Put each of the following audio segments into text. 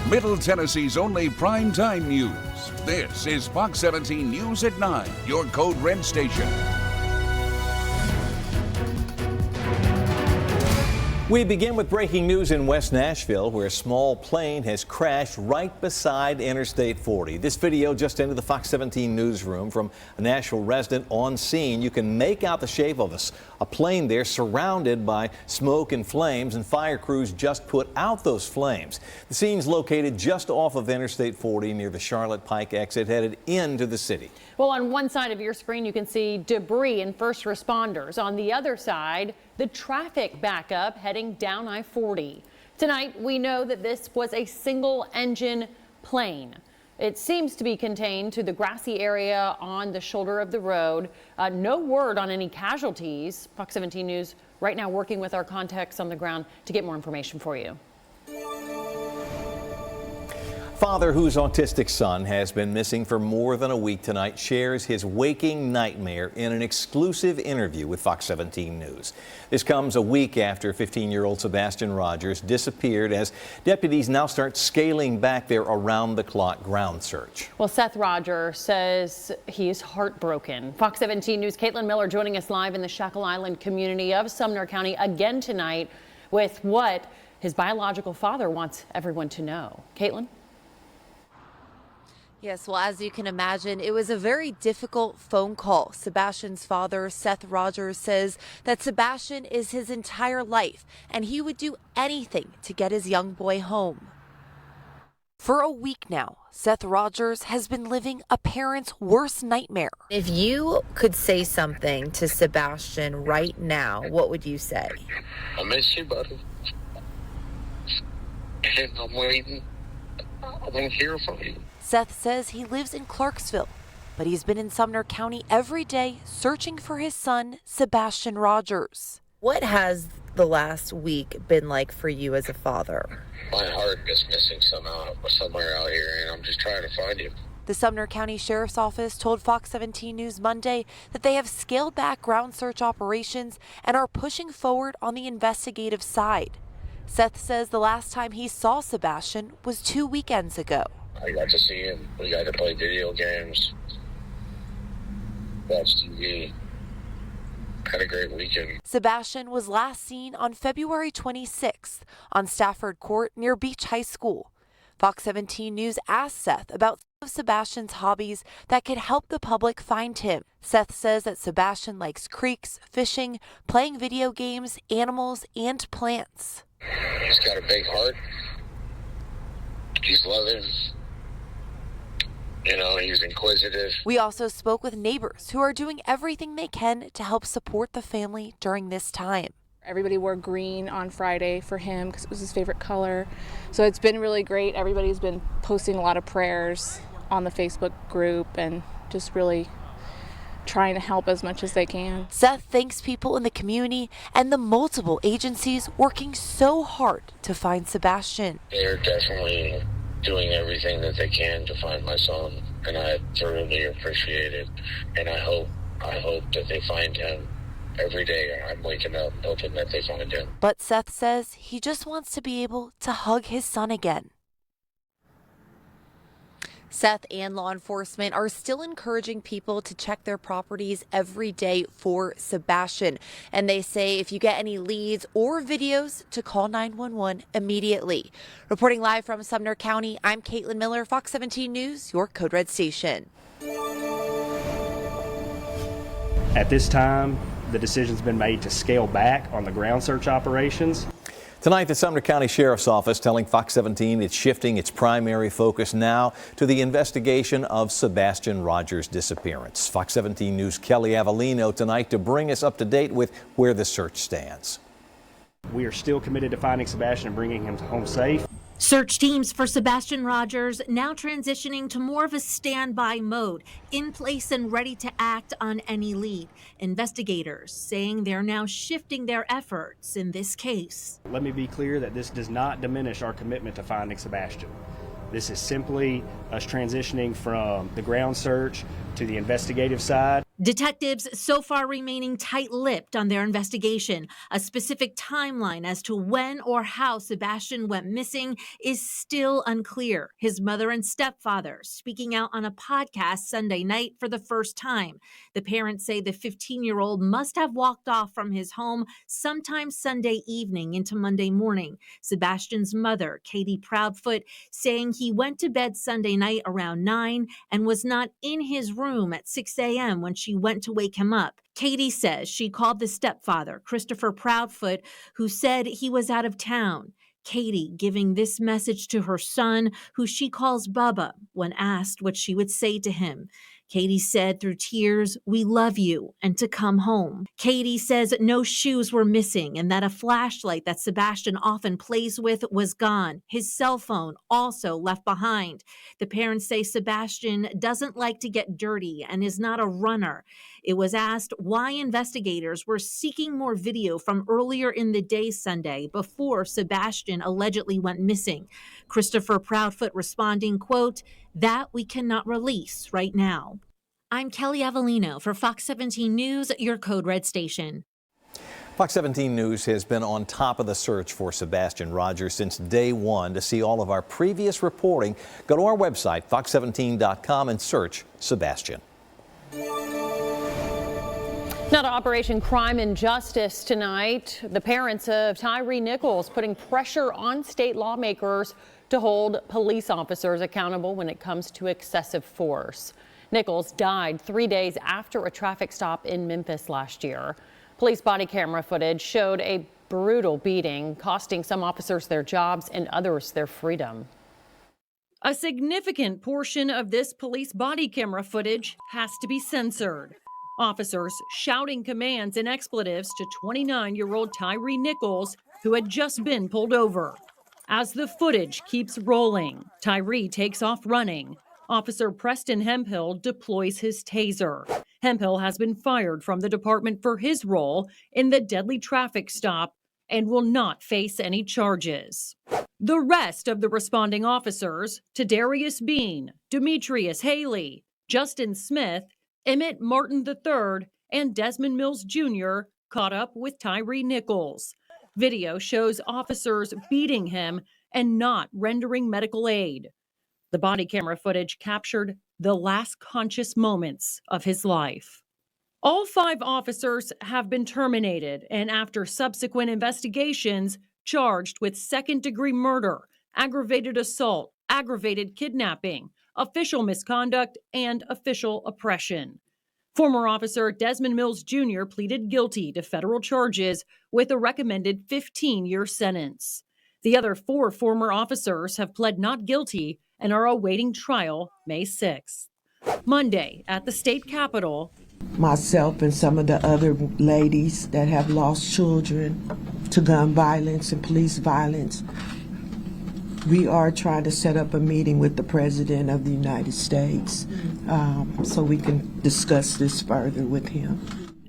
Middle Tennessee's only primetime news. This is Fox 17 News at 9, your Code Red station. We begin with breaking news in West Nashville, where a small plane has crashed right beside Interstate 40. This video just into the Fox 17 newsroom from a Nashville resident on scene. You can make out the shape of a plane there surrounded by smoke and flames, and fire crews just put out those flames. The scene's located just off of Interstate 40 near the Charlotte Pike exit headed into the city. Well, on one side of your screen, you can see debris and first responders. On the other side, the traffic backup heading down I-40. Tonight, we know that this was a single-engine plane. It seems to be contained to the grassy area on the shoulder of the road. No word on any casualties. Fox 17 News right now working with our contacts on the ground to get more information for you. Father whose autistic son has been missing for more than a week tonight shares his waking nightmare in an exclusive interview with Fox 17 News. This comes a week after 15-year-old Sebastian Rogers disappeared, as deputies now start scaling back their around-the-clock ground search. Well, Seth Rogers says he is heartbroken. Fox 17 News' Caitlin Miller joining us live in the Shackle Island community of Sumner County again tonight with what his biological father wants everyone to know. Caitlin? Yes, well, as you can imagine, it was a very difficult phone call. Sebastian's father, Seth Rogers, says that Sebastian is his entire life, and he would do anything to get his young boy home. For a week now, Seth Rogers has been living a parent's worst nightmare. If you could say something to Sebastian right now, what would you say? I miss you, buddy. And I'm waiting. I want to hear from you. Seth says he lives in Clarksville, but he's been in Sumner County every day searching for his son, Sebastian Rogers. What has the last week been like for you as a father? My heart is missing somewhere out here, and I'm just trying to find you. The Sumner County Sheriff's Office told Fox 17 News Monday that they have scaled back ground search operations and are pushing forward on the investigative side. Seth says the last time he saw Sebastian was 2 weekends ago. I got to see him. We got to play video games, watch TV. Had a great weekend. Sebastian was last seen on February 26th on Stafford Court near Beach High School. Fox 17 News asked Seth about some of Sebastian's hobbies that could help the public find him. Seth says that Sebastian likes creeks, fishing, playing video games, animals, and plants. He's got a big heart. He's loving. You know, he's inquisitive. We also spoke with neighbors who are doing everything they can to help support the family during this time. Everybody wore green on Friday for him because it was his favorite color. So it's been really great. Everybody's been posting a lot of prayers on the Facebook group and just really trying to help as much as they can. Seth thanks people in the community and the multiple agencies working so hard to find Sebastian. They're definitely doing everything that they can to find my son, and I thoroughly appreciate it. And I hope that they find him every day. I'm waking up hoping that they find him. But Seth says he just wants to be able to hug his son again. Seth and law enforcement are still encouraging people to check their properties every day for Sebastian. And they say if you get any leads or videos, to call 911 immediately. Reporting live from Sumner County, I'm Caitlin Miller, Fox 17 News, your Code Red station. At this time, the decision's been made to scale back on the ground search operations. Tonight, the Sumner County Sheriff's Office telling Fox 17 it's shifting its primary focus now to the investigation of Sebastian Rogers' disappearance. Fox 17 News' Kelly Avellino tonight to bring us up to date with where the search stands. We are still committed to finding Sebastian and bringing him home safe. Search teams for Sebastian Rogers now transitioning to more of a standby mode, in place and ready to act on any lead. Investigators saying they're now shifting their efforts in this case. Let me be clear that this does not diminish our commitment to finding Sebastian. This is simply us transitioning from the ground search to the investigative side. Detectives so far remaining tight-lipped on their investigation. A specific timeline as to when or how Sebastian went missing is still unclear. His mother and stepfather speaking out on a podcast Sunday night for the first time. The parents say the 15-year-old must have walked off from his home sometime Sunday evening into Monday morning. Sebastian's mother, Katie Proudfoot, saying he went to bed Sunday night around 9 and was not in his room at 6 a.m. when she went to wake him up. Katie says she called the stepfather, Christopher Proudfoot, who said he was out of town. Katie giving this message to her son, who she calls Bubba, when asked what she would say to him. Katie said through tears, "We love you," and to come home. Katie says no shoes were missing and that a flashlight that Sebastian often plays with was gone. His cell phone also left behind. The parents say Sebastian doesn't like to get dirty and is not a runner. It was asked why investigators were seeking more video from earlier in the day Sunday before Sebastian allegedly went missing. Christopher Proudfoot responding, quote, "That we cannot release right now." I'm Kelly Avellino for Fox 17 News, your Code Red station. Fox 17 News has been on top of the search for Sebastian Rogers since day one. To see all of our previous reporting, go to our website, fox17.com, and search Sebastian. Now to Operation Crime and Justice tonight. The parents of Tyree Nichols putting pressure on state lawmakers to hold police officers accountable when it comes to excessive force. Nichols died 3 days after a traffic stop in Memphis last year. Police body camera footage showed a brutal beating, costing some officers their jobs and others their freedom. A significant portion of this police body camera footage has to be censored. Officers shouting commands and expletives to 29-year-old Tyree Nichols, who had just been pulled over. As the footage keeps rolling, Tyree takes off running. Officer Preston Hemphill deploys his taser. Hemphill has been fired from the department for his role in the deadly traffic stop and will not face any charges. The rest of the responding officers, Tadarius Bean, Demetrius Haley, Justin Smith, Emmett Martin III, and Desmond Mills Jr. caught up with Tyree Nichols. Video shows officers beating him and not rendering medical aid. The body camera footage captured the last conscious moments of his life. All 5 officers have been terminated and, after subsequent investigations, charged with second-degree murder, aggravated assault, aggravated kidnapping, official misconduct, and official oppression. Former officer Desmond Mills Jr. pleaded guilty to federal charges with a recommended 15-year sentence. The other 4 former officers have pled not guilty and are awaiting trial May 6th. Monday at the state capitol, myself and some of the other ladies that have lost children to gun violence and police violence, we are trying to set up a meeting with the President of the United States so we can discuss this further with him.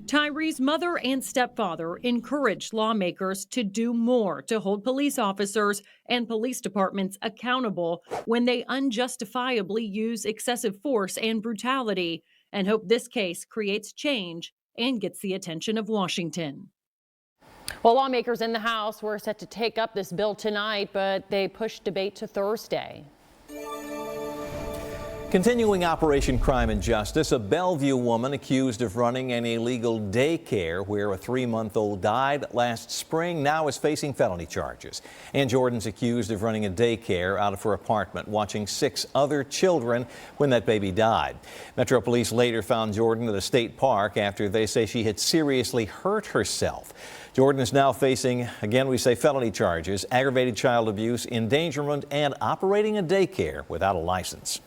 Tyree's mother and stepfather encouraged lawmakers to do more to hold police officers and police departments accountable when they unjustifiably use excessive force and brutality, and hope this case creates change and gets the attention of Washington. Well, lawmakers in the House were set to take up this bill tonight, but they pushed debate to Thursday. Continuing Operation Crime and Justice, a Bellevue woman accused of running an illegal daycare where a 3-month-old died last spring now is facing felony charges. Ann Jordan's accused of running a daycare out of her apartment, watching 6 other children when that baby died. Metro Police later found Jordan at a state park after they say she had seriously hurt herself. Jordan is now facing, again we say, felony charges, aggravated child abuse, endangerment, and operating a daycare without a license.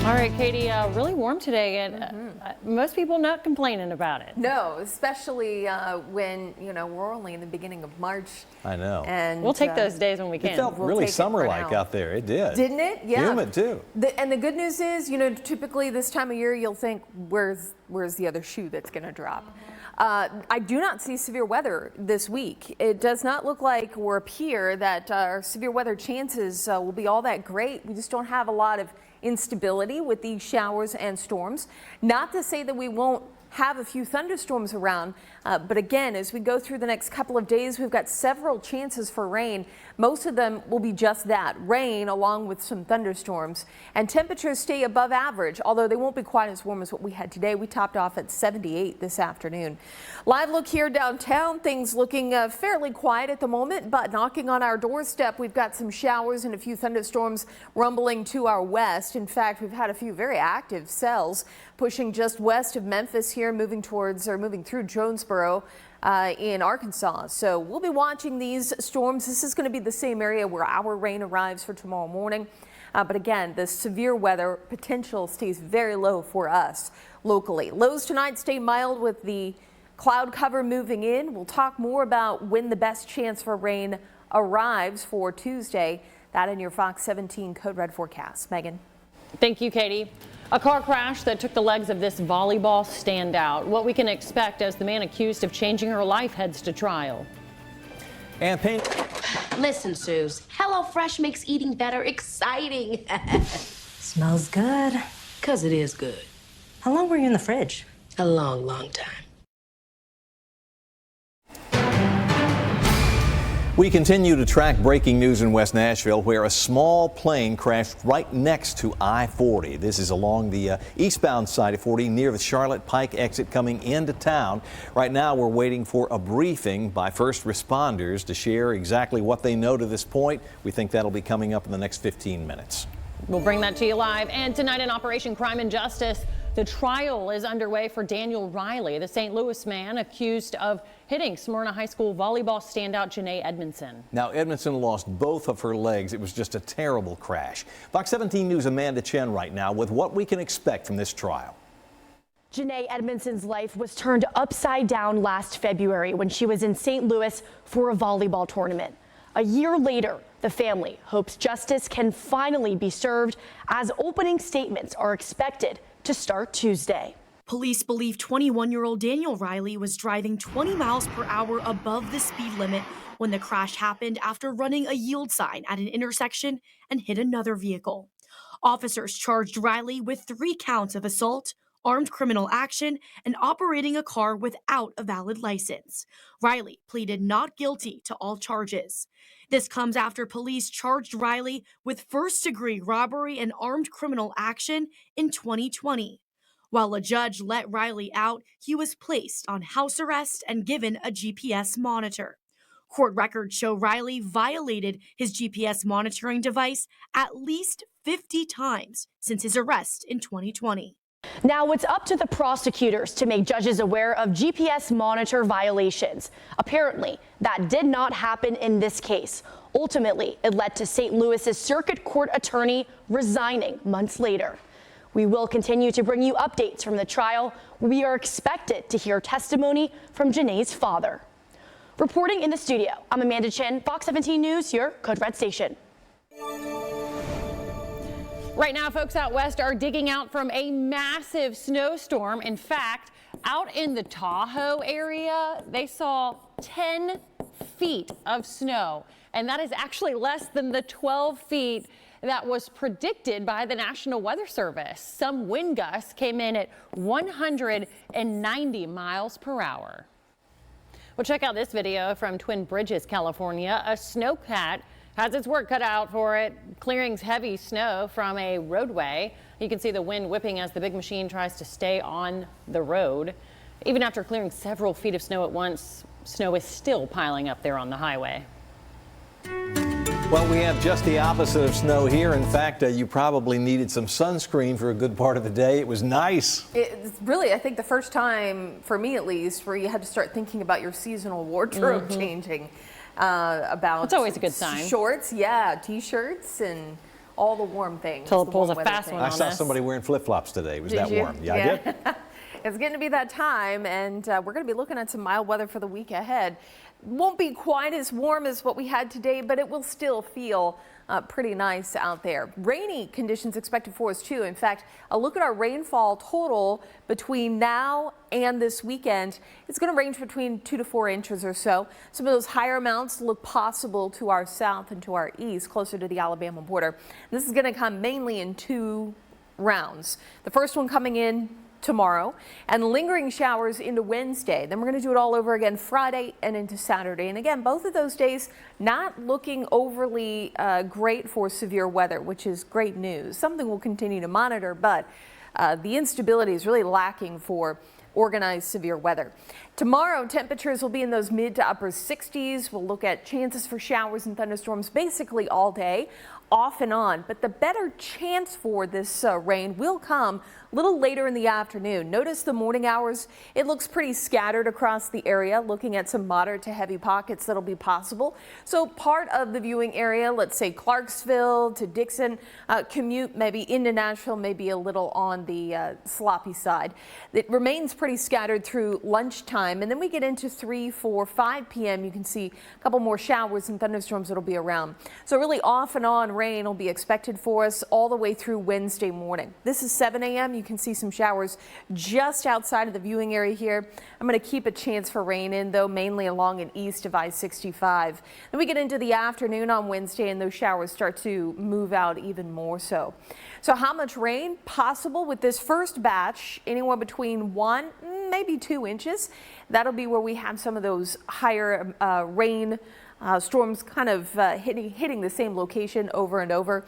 All right, Katie, really warm today, and most people not complaining about it. No, especially when, we're only in the beginning of March. I know. And we'll take those days when we can. It felt really summer-like out there. It did. Didn't it? Yeah. Humid, too. And the good news is, typically this time of year, you'll think, where's the other shoe that's going to drop? I do not see severe weather this week. It does not look like or appear that our severe weather chances will be all that great. We just don't have a lot of instability with these showers and storms. Not to say that we won't have a few thunderstorms around, but again, as we go through the next couple of days, we've got several chances for rain. Most of them will be just that, rain along with some thunderstorms, and temperatures stay above average, although they won't be quite as warm as what we had today. We topped off at 78 this afternoon. Live look here downtown, things looking fairly quiet at the moment, but knocking on our doorstep, we've got some showers and a few thunderstorms rumbling to our west. In fact, we've had a few very active cells pushing just west of Memphis here, moving through Jonesboro in Arkansas. So we'll be watching these storms. This is going to be the same area where our rain arrives for tomorrow morning. But again, the severe weather potential stays very low for us locally. Lows tonight stay mild with the cloud cover moving in. We'll talk more about when the best chance for rain arrives for Tuesday. That in your Fox 17 Code Red forecast. Megan. Thank you, Katie. A car crash that took the legs of this volleyball standout. What we can expect as the man accused of changing her life heads to trial. And Listen, Suze, HelloFresh makes eating better exciting. Smells good. 'Cause it is good. How long were you in the fridge? A long, long time. We continue to track breaking news in West Nashville, where a small plane crashed right next to I-40. This is along the eastbound side of 40 near the Charlotte Pike exit coming into town. Right now, we're waiting for a briefing by first responders to share exactly what they know to this point. We think that'll be coming up in the next 15 minutes. We'll bring that to you live. And tonight in Operation Crime and Justice, the trial is underway for Daniel Riley, the St. Louis man accused of hitting Smyrna High School volleyball standout Janae Edmondson. Now, Edmondson lost both of her legs. It was just a terrible crash. Fox 17 News' Amanda Chen right now with what we can expect from this trial. Janae Edmondson's life was turned upside down last February when she was in St. Louis for a volleyball tournament. A year later, the family hopes justice can finally be served as opening statements are expected to start Tuesday. Police believe 21-year-old Daniel Riley was driving 20 miles per hour above the speed limit when the crash happened after running a yield sign at an intersection and hit another vehicle. Officers charged Riley with 3 counts of assault, armed criminal action, and operating a car without a valid license. Riley pleaded not guilty to all charges. This comes after police charged Riley with first-degree robbery and armed criminal action in 2020. While a judge let Riley out, he was placed on house arrest and given a GPS monitor. Court records show Riley violated his GPS monitoring device at least 50 times since his arrest in 2020. Now it's up to the prosecutors to make judges aware of GPS monitor violations. Apparently, that did not happen in this case. Ultimately, it led to St. Louis's circuit court attorney resigning months later. We will continue to bring you updates from the trial. We are expected to hear testimony from Janae's father. Reporting in the studio, I'm Amanda Chen, Fox 17 News, your Code Red station. Right now, folks out west are digging out from a massive snowstorm. In fact, out in the Tahoe area, they saw 10 feet of snow, and that is actually less than the 12 feet that was predicted by the National Weather Service. Some wind gusts came in at 190 miles per hour. Well, check out this video from Twin Bridges, California. A snowcat has its work cut out for it, clearing heavy snow from a roadway. You can see the wind whipping as the big machine tries to stay on the road. Even after clearing several feet of snow at once, snow is still piling up there on the highway. Well, we have just the opposite of snow here. In fact, you probably needed some sunscreen for a good part of the day. It was nice. It's really, I think, the first time, for me at least, where you had to start thinking about your seasonal wardrobe changing. About it's always a good sign. Shorts, yeah, t-shirts, and all the warm things. Till it pulls a fast one on us. I saw somebody wearing flip-flops today. It was that warm. Yeah, I did. It's getting to be that time, and we're going to be looking at some mild weather for the week ahead. Won't be quite as warm as what we had today, but it will still feel pretty nice out there. Rainy conditions expected for us too. In fact, a look at our rainfall total between now and this weekend. It's going to range between 2 to 4 inches or so. Some of those higher amounts look possible to our south and to our east, closer to the Alabama border. This is going to come mainly in 2 rounds. The first one coming in tomorrow and lingering showers into Wednesday. Then we're going to do it all over again Friday and into Saturday. And again, both of those days not looking overly great for severe weather, which is great news. Something we'll continue to monitor, but the instability is really lacking for organized severe weather. Tomorrow, temperatures will be in those mid to upper 60s. We'll look at chances for showers and thunderstorms basically all day, off and on. But the better chance for this rain will come a little later in the afternoon. Notice the morning hours. It looks pretty scattered across the area, looking at some moderate to heavy pockets that'll be possible. So part of the viewing area, let's say Clarksville to Dickson, commute maybe into Nashville, maybe a little on the sloppy side. It remains pretty scattered through lunchtime, and then we get into 3, 4, 5 p.m. You can see a couple more showers and thunderstorms that'll be around. So really off and on rain will be expected for us all the way through Wednesday morning. This is 7 a.m. You can see some showers just outside of the viewing area here. I'm going to keep a chance for rain in, though, mainly along and east of I-65. Then we get into the afternoon on Wednesday, and those showers start to move out even more so. So how much rain possible with this first batch? Anywhere between 1, maybe 2 inches. That'll be where we have some of those higher rain storms kind of hitting the same location over and over.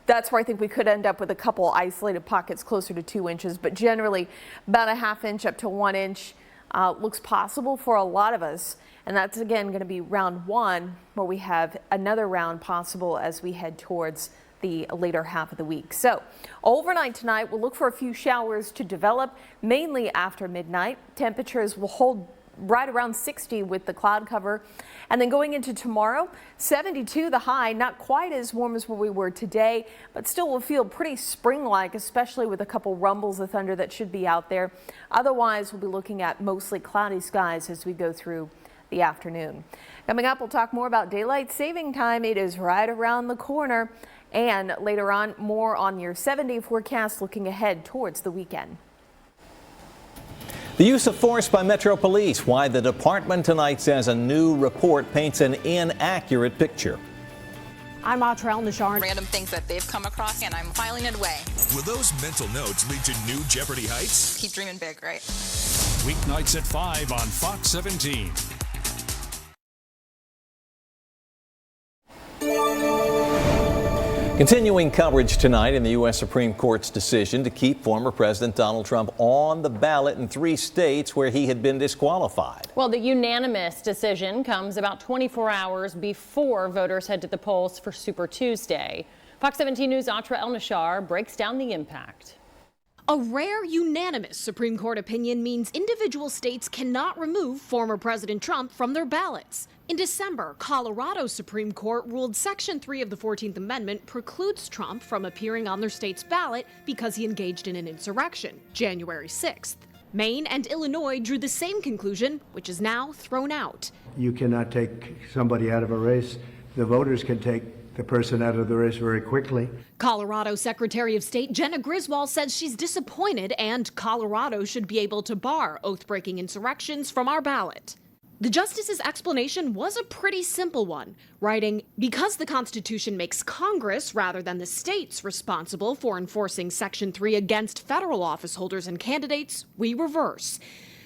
That's where I think we could end up with a couple isolated pockets closer to 2 inches, but generally about a ½ inch up to 1 inch looks possible for a lot of us. And that's again going to be round 1, where we have another round possible as we head towards the later half of the week. So overnight tonight, we'll look for a few showers to develop, mainly after midnight. Temperatures will hold right around 60 with the cloud cover. And then going into tomorrow, 72 the high, not quite as warm as where we were today, but still will feel pretty spring-like, especially with a couple rumbles of thunder that should be out there. Otherwise, we'll be looking at mostly cloudy skies as we go through the afternoon. Coming up, we'll talk more about daylight saving time. It is right around the corner. And later on, more on your 7-day forecast looking ahead towards the weekend. The use of force by Metro Police, why the department tonight says a new report paints an inaccurate picture. I'm Atra El-Nashar. Random things that they've come across, and I'm filing it away. Will those mental notes lead to new Jeopardy heights? Keep dreaming big, right? Weeknights at 5 on Fox 17. Continuing coverage tonight in the U.S. Supreme Court's decision to keep former President Donald Trump on the ballot in 3 states where he had been disqualified. Well, the unanimous decision comes about 24 hours before voters head to the polls for Super Tuesday. Fox 17 News' Atra El-Nashar breaks down the impact. A rare unanimous Supreme Court opinion means individual states cannot remove former President Trump from their ballots. In December, Colorado's Supreme Court ruled Section 3 of the 14th Amendment precludes Trump from appearing on their state's ballot because he engaged in an insurrection, January 6th. Maine and Illinois drew the same conclusion, which is now thrown out. You cannot take somebody out of a race. The voters can take the person out of the race very quickly. Colorado Secretary of State Jenna Griswold says she's disappointed and Colorado should be able to bar oath-breaking insurrections from our ballot. The justice's explanation was a pretty simple one, writing, because the Constitution makes Congress rather than the states responsible for enforcing Section 3 against federal office holders and candidates, we reverse.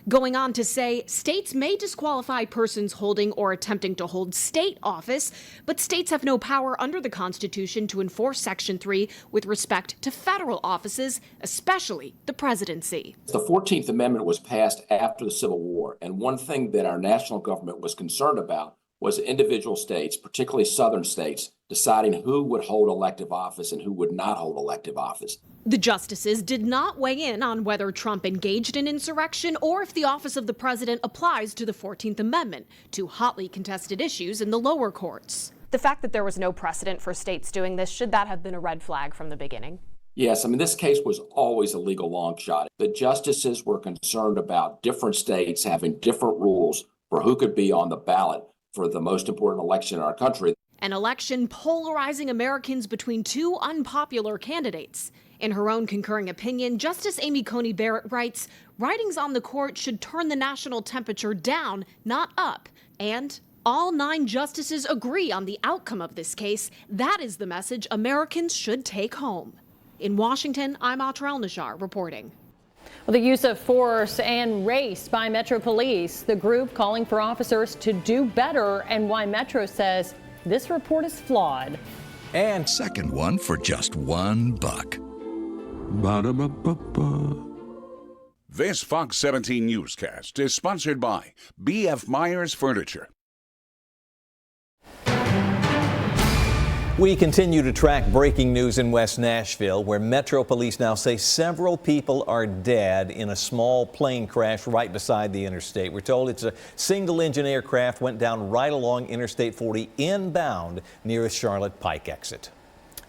Going on to say, states may disqualify persons holding or attempting to hold state office, but states have no power under the Constitution to enforce Section 3 with respect to federal offices, especially the presidency. The 14th Amendment was passed after the Civil War, and one thing that our national government was concerned about was individual states, particularly southern states, deciding who would hold elective office and who would not hold elective office. The justices did not weigh in on whether Trump engaged in insurrection or if the office of the president applies to the 14th Amendment, two hotly contested issues in the lower courts. The fact that there was no precedent for states doing this, should that have been a red flag from the beginning? Yes, I mean, this case was always a legal long shot. The justices were concerned about different states having different rules for who could be on the ballot for the most important election in our country. An election polarizing Americans between two unpopular candidates. In her own concurring opinion, Justice Amy Coney Barrett writes, writings on the court should turn the national temperature down, not up. And all 9 justices agree on the outcome of this case. That is the message Americans should take home. In Washington, I'm Atra El-Najjar reporting. Well, the use of force and race by Metro Police, the group calling for officers to do better, and why Metro says this report is flawed. And second one for just $1. Ba-da-ba-ba-ba. This Fox 17 newscast is sponsored by B.F. Myers Furniture. We continue to track breaking news in West Nashville, where Metro Police now say several people are dead in a small plane crash right beside the interstate. We're told it's a single-engine aircraft went down right along Interstate 40 inbound near the Charlotte Pike exit.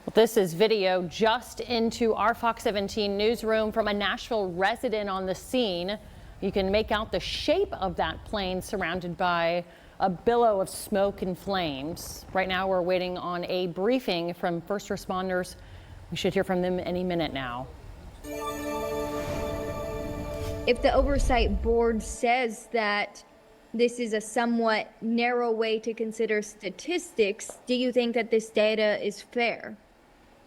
Well, this is video just into our Fox 17 newsroom from a Nashville resident on the scene. You can make out the shape of that plane surrounded by a billow of smoke and flames. Right now we're waiting on a briefing from first responders. We should hear from them any minute now. If the oversight board says that this is a somewhat narrow way to consider statistics, do you think that this data is fair?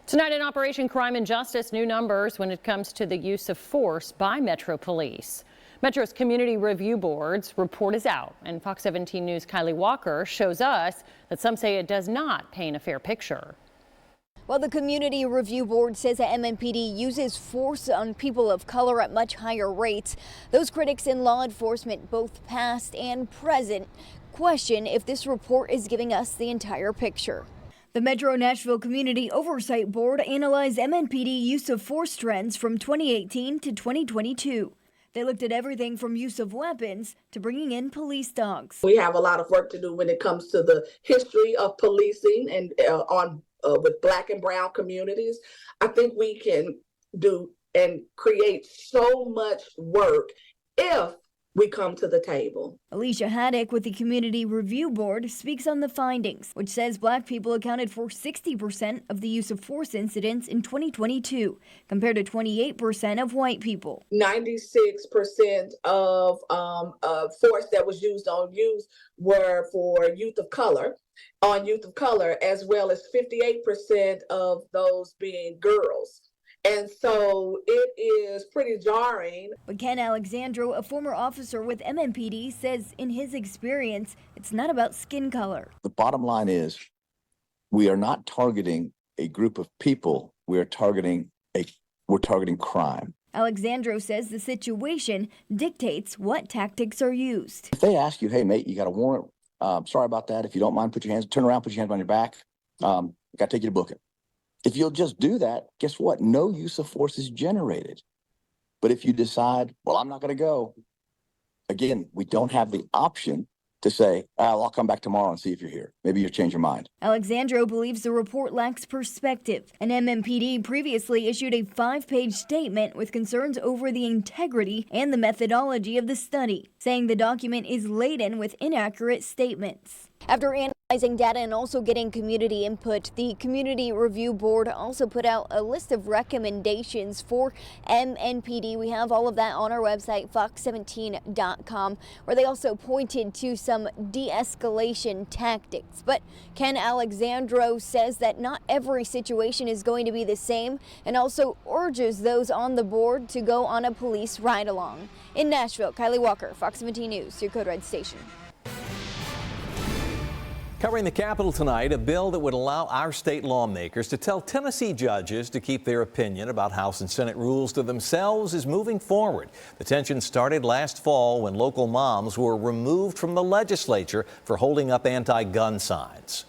Tonight in Operation Crime and Justice, new numbers when it comes to the use of force by Metro Police. Metro's Community Review Board's report is out, and Fox 17 News' Kylie Walker shows us that some say it does not paint a fair picture. Well, the Community Review Board says that MNPD uses force on people of color at much higher rates. Those critics in law enforcement, both past and present, question if this report is giving us the entire picture. The Metro Nashville Community Oversight Board analyzed MNPD use of force trends from 2018 to 2022. They looked at everything from use of weapons to bringing in police dogs. We have a lot of work to do when it comes to the history of policing and with Black and brown communities. I think we can do and create so much work if we come to the table. Alicia Haddock with the Community Review Board speaks on the findings, which says Black people accounted for 60% of the use of force incidents in 2022, compared to 28% of white people. 96% of force that was used on youth were for youth of color, as well as 58% of those being girls. And so it is pretty jarring. But Ken Alexandro, a former officer with MNPD, says in his experience, it's not about skin color. The bottom line is we are not targeting a group of people. We're targeting crime. Alexandro says the situation dictates what tactics are used. If they ask you, hey, mate, you got a warrant. Sorry about that. If you don't mind, turn around, put your hands on your back. Got to take you to book it. If you'll just do that, guess what? No use of force is generated. But if you decide, well, I'm not going to go, again, we don't have the option to say, I'll come back tomorrow and see if you're here. Maybe you'll change your mind. Alexandro believes the report lacks perspective. And MNPD previously issued a 5-page statement with concerns over the integrity and the methodology of the study, saying the document is laden with inaccurate statements. After analyzing data and also getting community input, the Community Review Board also put out a list of recommendations for MNPD. We have all of that on our website, fox17.com, where they also pointed to some de-escalation tactics. But Ken Alexandro says that not every situation is going to be the same, and also urges those on the board to go on a police ride-along. In Nashville, Kylie Walker, Fox 17 News, your Code Red station. Covering the Capitol tonight, a bill that would allow our state lawmakers to tell Tennessee judges to keep their opinion about House and Senate rules to themselves is moving forward. The tension started last fall when local moms were removed from the legislature for holding up anti-gun signs.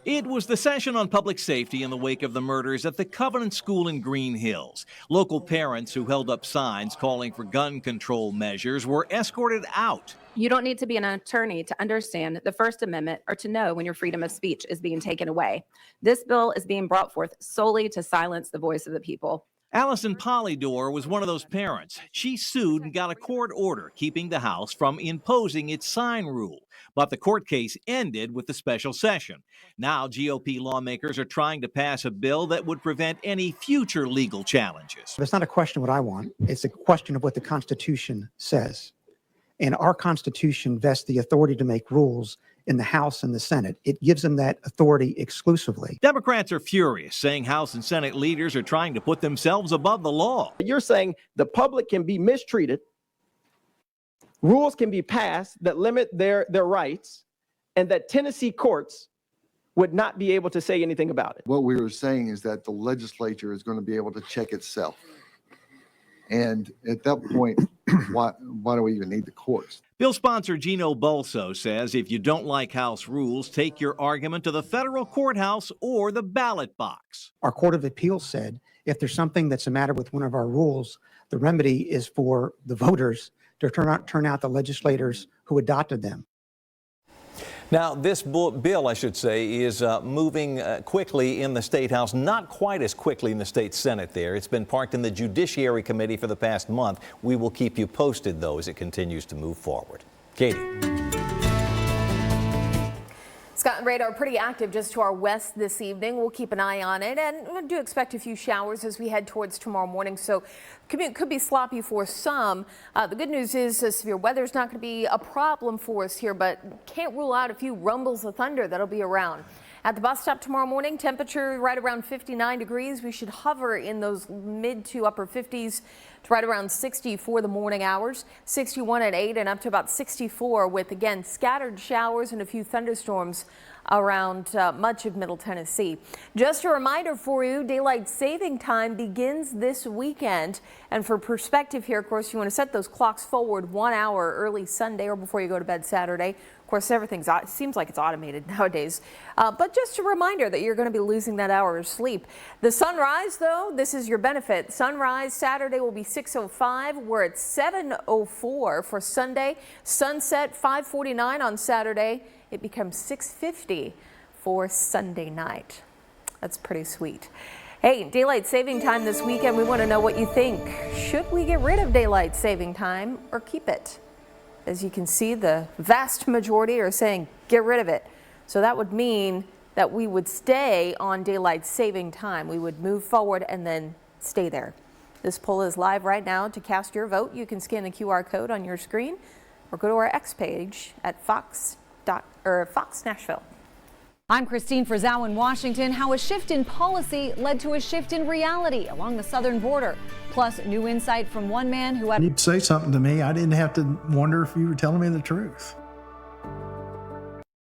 It was the session on public safety in the wake of the murders at the Covenant School in Green Hills. Local parents who held up signs calling for gun control measures were escorted out. You don't need to be an attorney to understand the First Amendment or to know when your freedom of speech is being taken away. This bill is being brought forth solely to silence the voice of the people. Allison Polydor was one of those parents. She sued and got a court order keeping the House from imposing its sign rule. But the court case ended with the special session. Now GOP lawmakers are trying to pass a bill that would prevent any future legal challenges. It's not a question of what I want. It's a question of what the Constitution says. And our Constitution vests the authority to make rules in the House and the Senate. It gives them that authority exclusively. Democrats are furious, saying House and Senate leaders are trying to put themselves above the law. You're saying the public can be mistreated, rules can be passed that limit their rights, and that Tennessee courts would not be able to say anything about it. What we were saying is that the legislature is going to be able to check itself. And at that point, why do we even need the courts? Bill sponsor Gino Bolso says if you don't like House rules, take your argument to the federal courthouse or the ballot box. Our Court of Appeals said if there's something that's the matter with one of our rules, the remedy is for the voters to turn out the legislators who adopted them. Now, this bill, I should say, is moving quickly in the State House, not quite as quickly in the State Senate there. It's been parked in the Judiciary Committee for the past month. We will keep you posted, though, as it continues to move forward. Katie. Scott and radar pretty active just to our west this evening. We'll keep an eye on it, and we do expect a few showers as we head towards tomorrow morning. So commute could be sloppy for some. The good news is severe weather is not going to be a problem for us here, but can't rule out a few rumbles of thunder that'll be around. At the bus stop tomorrow morning, temperature right around 59 degrees. We should hover in those mid to upper 50s to right around 60 for the morning hours. 61 at 8 and up to about 64 with, again, scattered showers and a few thunderstorms around much of Middle Tennessee. Just a reminder for you, daylight saving time begins this weekend. And for perspective here, of course, you want to set those clocks forward 1 hour early Sunday or before you go to bed Saturday. Of course, everything's seems like it's automated nowadays. But just a reminder that you're going to be losing that hour of sleep. The sunrise, though, this is your benefit. Sunrise Saturday will be 6:05. We're at 7:04 for Sunday. Sunset 5:49 on Saturday. It becomes 6:50 for Sunday night. That's pretty sweet. Hey, daylight saving time this weekend. We want to know what you think. Should we get rid of daylight saving time or keep it? As you can see, the vast majority are saying get rid of it. So that would mean that we would stay on daylight saving time. We would move forward and then stay there. This poll is live right now. To cast your vote, you can scan the QR code on your screen or go to our X page at Fox Nashville. I'm Christine Frizzau in Washington. How a shift in policy led to a shift in reality along the southern border. Plus, new insight from one man who had... You'd say something to me. I didn't have to wonder if you were telling me the truth.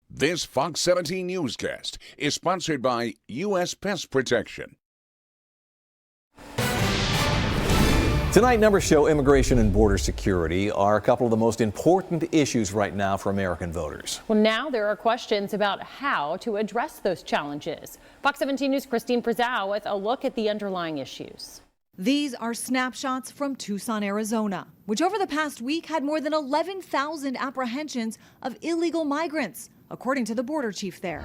This Fox 17 newscast is sponsored by U.S. Pest Protection. Tonight, numbers show immigration and border security are a couple of the most important issues right now for American voters. Well, now there are questions about how to address those challenges. Fox 17 News' Christine Frizzau with a look at the underlying issues. These are snapshots from Tucson, Arizona, which over the past week had more than 11,000 apprehensions of illegal migrants, according to the border chief there.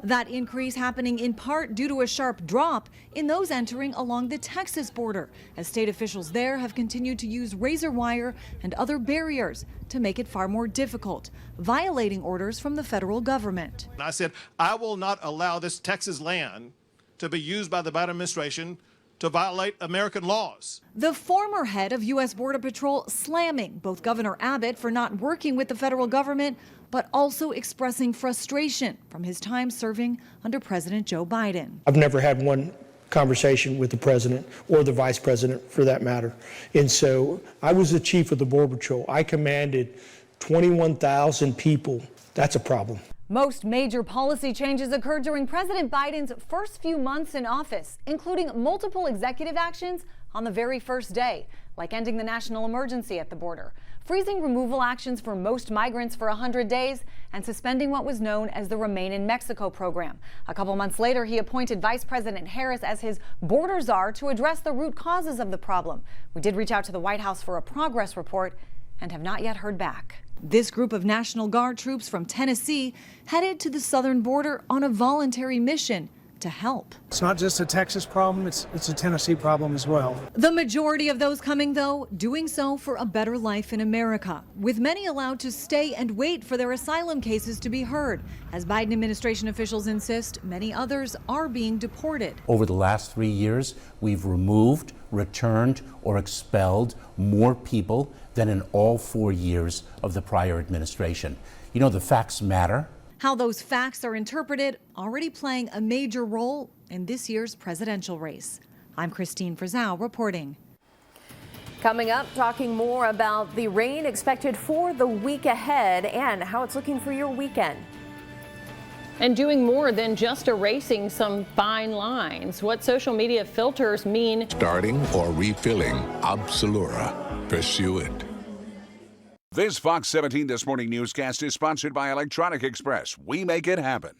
That increase happening in part due to a sharp drop in those entering along the Texas border, as state officials there have continued to use razor wire and other barriers to make it far more difficult, violating orders from the federal government. And I said, I will not allow this Texas land to be used by the Biden administration to violate American laws. The former head of U.S. Border Patrol slamming both Governor Abbott for not working with the federal government, but also expressing frustration from his time serving under President Joe Biden. I've never had one conversation with the president or the vice president for that matter. And so I was the chief of the Border Patrol. I commanded 21,000 people. That's a problem. Most major policy changes occurred during President Biden's first few months in office, including multiple executive actions on the very first day, like ending the national emergency at the border, freezing removal actions for most migrants for 100 days, and suspending what was known as the Remain in Mexico program. A couple months later, he appointed Vice President Harris as his border czar to address the root causes of the problem. We did reach out to the White House for a progress report and have not yet heard back. This group of National Guard troops from Tennessee headed to the southern border on a voluntary mission, to help. It's not just a Texas problem, it's a Tennessee problem as well. The majority of those coming, though, doing so for a better life in America, with many allowed to stay and wait for their asylum cases to be heard. As Biden administration officials insist, many others are being deported. Over the last 3 years, we've removed, returned, or expelled more people than in all 4 years of the prior administration. You know, the facts matter. How those facts are interpreted already playing a major role in this year's presidential race. I'm Christine Frizzell reporting. Coming up, talking more about the rain expected for the week ahead and how it's looking for your weekend. And doing more than just erasing some fine lines. What social media filters mean. Starting or refilling Absolura. Pursue it. This Fox 17 This Morning newscast is sponsored by Electronic Express. We make it happen.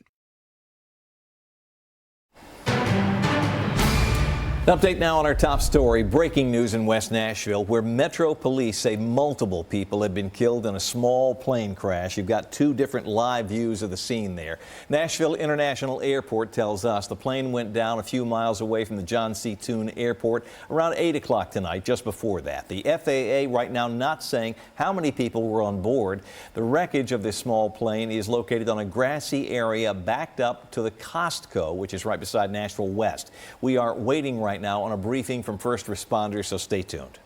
An update now on our top story. Breaking news in West Nashville, where Metro Police say multiple people have been killed in a small plane crash. You've got 2 different live views of the scene there. Nashville International Airport tells us the plane went down a few miles away from the John C. Toon Airport around 8 o'clock tonight, just before that. The FAA right now not saying how many people were on board. The wreckage of this small plane is located on a grassy area backed up to the Costco, which is right beside Nashville West. We are waiting right now on a briefing from first responders, so stay tuned.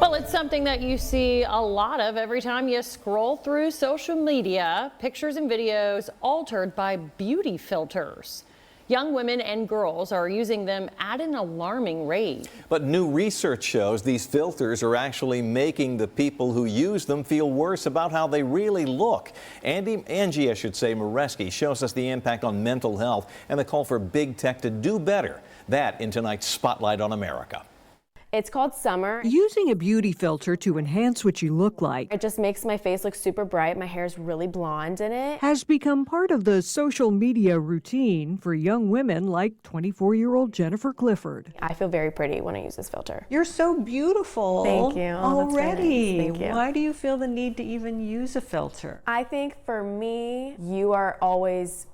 Well, it's something that you see a lot of every time you scroll through social media. Pictures and videos altered by beauty filters. Young women and girls are using them at an alarming rate. But new research shows these filters are actually making the people who use them feel worse about how they really look. Angie Moreski shows us the impact on mental health and the call for big tech to do better. That in tonight's Spotlight on America. It's called Summer. Using a beauty filter to enhance what you look like. It just makes my face look super bright. My hair's really blonde in it. Has become part of the social media routine for young women like 24-year-old Jennifer Clifford. I feel very pretty when I use this filter. You're so beautiful. Thank you. Already. Nice. Thank you. Why do you feel the need to even use a filter? I think for me, you are always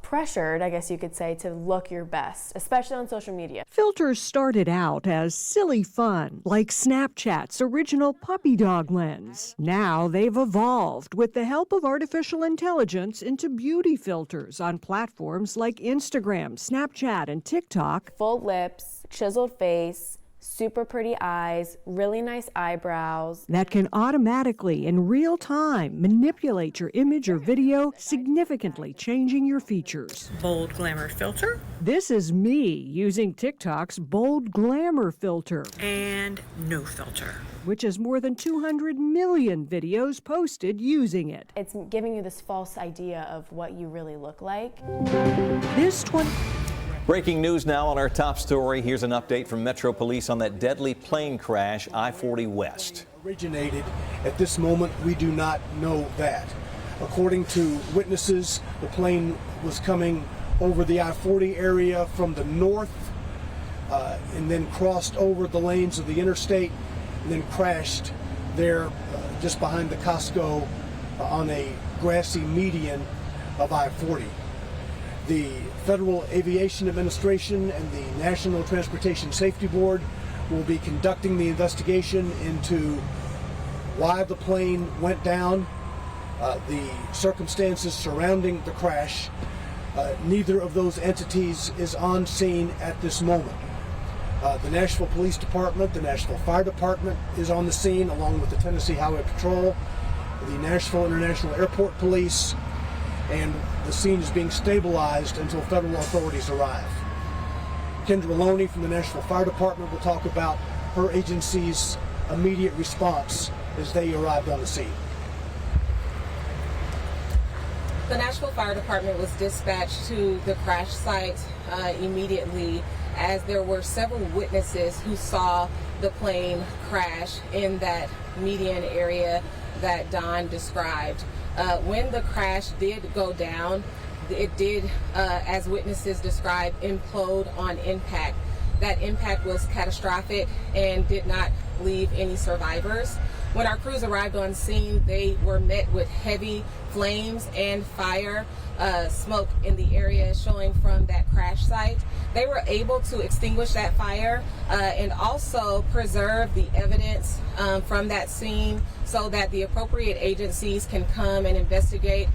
pressured, I guess you could say, to look your best, especially on social media. Filters started out as silly fun, like Snapchat's original puppy dog lens. Now they've evolved with the help of artificial intelligence into beauty filters on platforms like Instagram, Snapchat, and TikTok. Full lips, chiseled face, super pretty eyes, really nice eyebrows. That can automatically, in real time, manipulate your image or video, significantly changing your features. Bold glamour filter. This is me using TikTok's Bold Glamour filter. And no filter. Which has more than 200 million videos posted using it. It's giving you this false idea of what you really look like. Breaking news now on our top story. Here's an update from Metro Police on that deadly plane crash, I-40 West. Originated at this moment, we do not know that. According to witnesses, the plane was coming over the I-40 area from the north and then crossed over the lanes of the interstate and then crashed there just behind the Costco on a grassy median of I-40. The Federal Aviation Administration and the National Transportation Safety Board will be conducting the investigation into why the plane went down, the circumstances surrounding the crash. Neither of those entities is on scene at this moment. The Nashville Police Department, the Nashville Fire Department is on the scene along with the Tennessee Highway Patrol, the Nashville International Airport Police, and the scene is being stabilized until federal authorities arrive. Kendra Maloney from the Nashville Fire Department will talk about her agency's immediate response as they arrived on the scene. The Nashville Fire Department was dispatched to the crash site immediately, as there were several witnesses who saw the plane crash in that median area that Don described. When the crash did go down, it did, as witnesses described, implode on impact. That impact was catastrophic and did not leave any survivors. When our crews arrived on scene, they were met with heavy flames and fire smoke in the area showing from that crash site. They were able to extinguish that fire and also preserve the evidence from that scene so that the appropriate agencies can come and investigate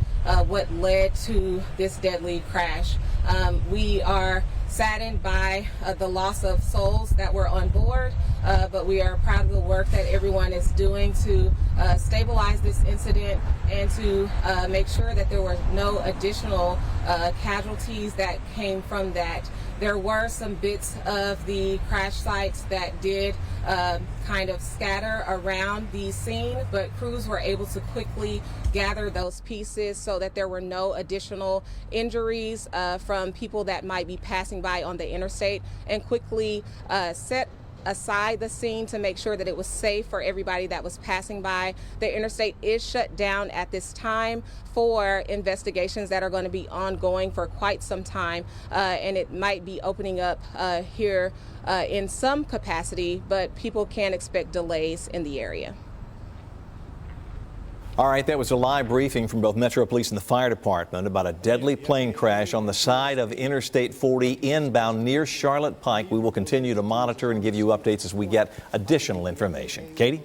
what led to this deadly crash. We are saddened by the loss of souls that were on board, but we are proud of the work that everyone is doing to stabilize this incident and to make sure that there were no additional casualties that came from that. There were some bits of the crash sites that did kind of scatter around the scene, but crews were able to quickly gather those pieces so that there were no additional injuries from people that might be passing by on the interstate, and quickly set aside the scene to make sure that it was safe for everybody that was passing by. The interstate is shut down at this time for investigations that are going to be ongoing for quite some time, and it might be opening up here in some capacity, but people can expect delays in the area. All right, that was a live briefing from both Metro Police and the Fire Department about a deadly plane crash on the side of Interstate 40 inbound near Charlotte Pike. We will continue to monitor and give you updates as we get additional information. Katie?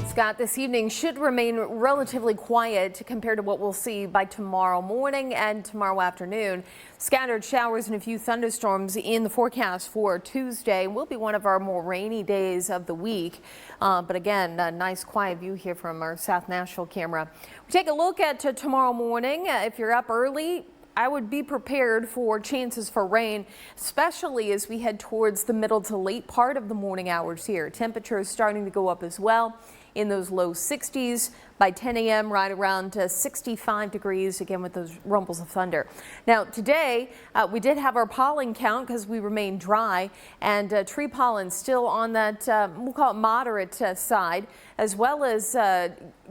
Scott, this evening should remain relatively quiet compared to what we'll see by tomorrow morning and tomorrow afternoon. Scattered showers and a few thunderstorms in the forecast for Tuesday. Will be one of our more rainy days of the week. But again, a nice quiet view here from our South Nashville camera. We take a look at tomorrow morning. If you're up early, I would be prepared for chances for rain, especially as we head towards the middle to late part of the morning hours here. Temperatures starting to go up as well in those low 60s. By 10 a.m. right around 65 degrees, again with those rumbles of thunder. Now today we did have our pollen count because we remain dry, and tree pollen still on that we'll call it moderate side, as well as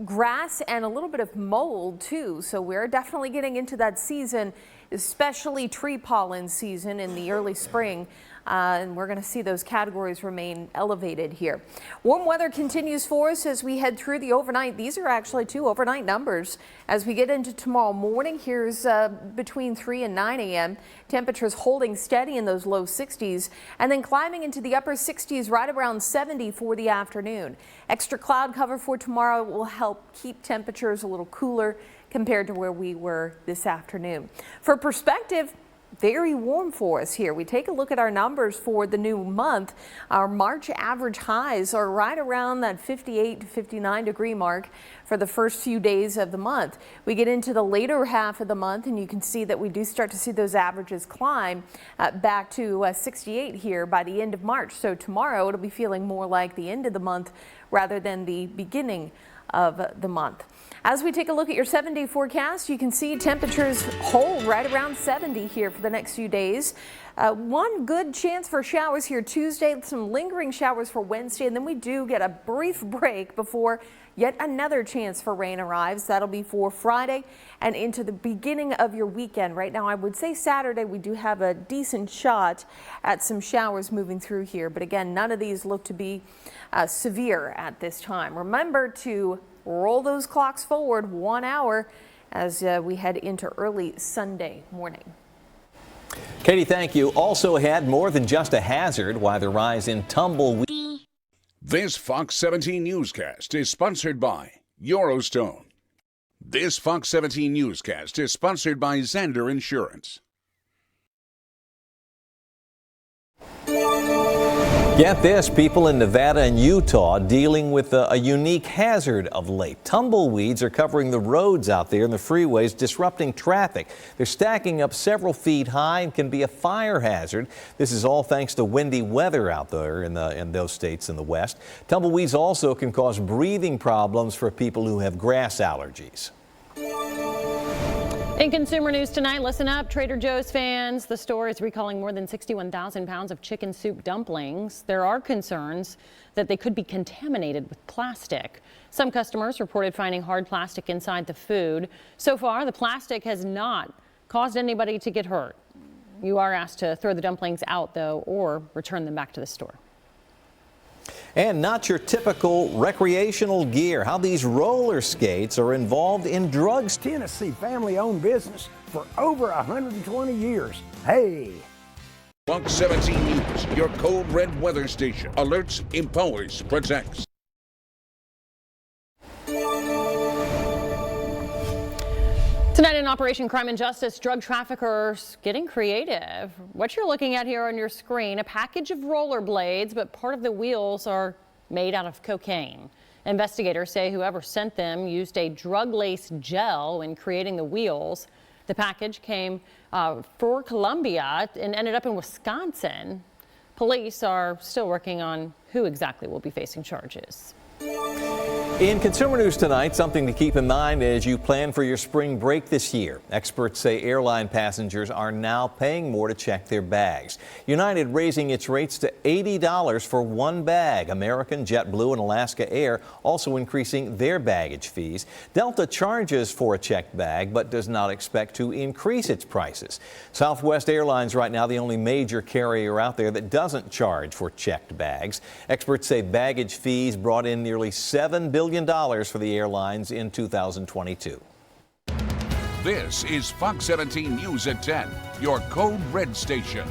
grass and a little bit of mold too. So we're definitely getting into that season, especially tree pollen season in the early spring. And we're going to see those categories remain elevated here. Warm weather continues for us as we head through the overnight. These are actually 2 overnight numbers. As we get into tomorrow morning, here's between 3 and 9 a.m. Temperatures holding steady in those low 60s and then climbing into the upper 60s right around 70 for the afternoon. Extra cloud cover for tomorrow will help keep temperatures a little cooler compared to where we were this afternoon. For perspective, very warm for us here. We take a look at our numbers for the new month. Our March average highs are right around that 58 to 59 degree mark for the first few days of the month. We get into the later half of the month and you can see that we do start to see those averages climb back to 68 here by the end of March. So tomorrow it'll be feeling more like the end of the month rather than the beginning of the month. As we take a look at your 7-day forecast, you can see temperatures hold right around 70 here for the next few days. One good chance for showers here Tuesday, some lingering showers for Wednesday, and then we do get a brief break before yet another chance for rain arrives. That'll be for Friday and into the beginning of your weekend. Right now, I would say Saturday we do have a decent shot at some showers moving through here. But again, none of these look to be severe at this time. Remember to roll those clocks forward 1 hour as we head into early Sunday morning. Katie, thank you. Also ahead, more than just a hazard, why the rise in tumbleweed. This Fox 17 newscast is sponsored by Eurostone. This Fox 17 newscast is sponsored by Zander Insurance. Get this, people in Nevada and Utah dealing with a unique hazard of late. Tumbleweeds are covering the roads out there and the freeways, disrupting traffic. They're stacking up several feet high and can be a fire hazard. This is all thanks to windy weather out there in those states in the west. Tumbleweeds also can cause breathing problems for people who have grass allergies. In consumer news tonight, listen up, Trader Joe's fans. The store is recalling more than 61,000 pounds of chicken soup dumplings. There are concerns that they could be contaminated with plastic. Some customers reported finding hard plastic inside the food. So far, the plastic has not caused anybody to get hurt. You are asked to throw the dumplings out, though, or return them back to the store. And not your typical recreational gear. How these roller skates are involved in drugs. Tennessee family-owned business for over 120 years. Hey! Fox 17 News, your code red weather station. Alerts, empowers, protects. Tonight in Operation Crime and Justice, drug traffickers getting creative. What you're looking at here on your screen, a package of rollerblades, but part of the wheels are made out of cocaine. Investigators say whoever sent them used a drug-laced gel when creating the wheels. The package came for Columbia and ended up in Wisconsin. Police are still working on who exactly will be facing charges. In consumer news tonight, something to keep in mind as you plan for your spring break this year. Experts say airline passengers are now paying more to check their bags. United raising its rates to $80 for one bag. American, JetBlue, and Alaska Air also increasing their baggage fees. Delta charges for a checked bag but does not expect to increase its prices. Southwest Airlines right now the only major carrier out there that doesn't charge for checked bags. Experts say baggage fees brought in nearly $7 billion for the airlines in 2022. This is Fox 17 News at 10, your code red station.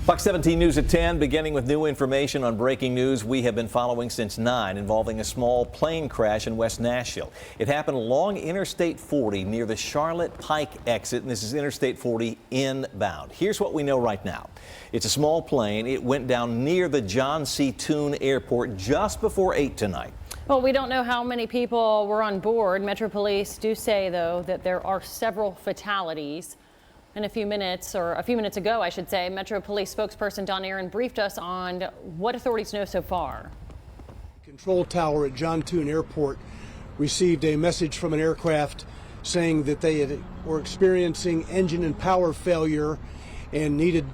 Fox 17 News at 10, beginning with new information on breaking news we have been following since 9 involving a small plane crash in West Nashville. It happened along Interstate 40 near the Charlotte Pike exit, and this is Interstate 40 inbound. Here's what we know right now. It's a small plane. It went down near the John C. Toone Airport just before 8 tonight. Well, we don't know how many people were on board. Metro Police do say, though, that there are several fatalities. In a few minutes ago, I should say, Metro Police spokesperson Don Aaron briefed us on what authorities know so far. Control tower at John Toone Airport received a message from an aircraft saying that they were experiencing engine and power failure and needed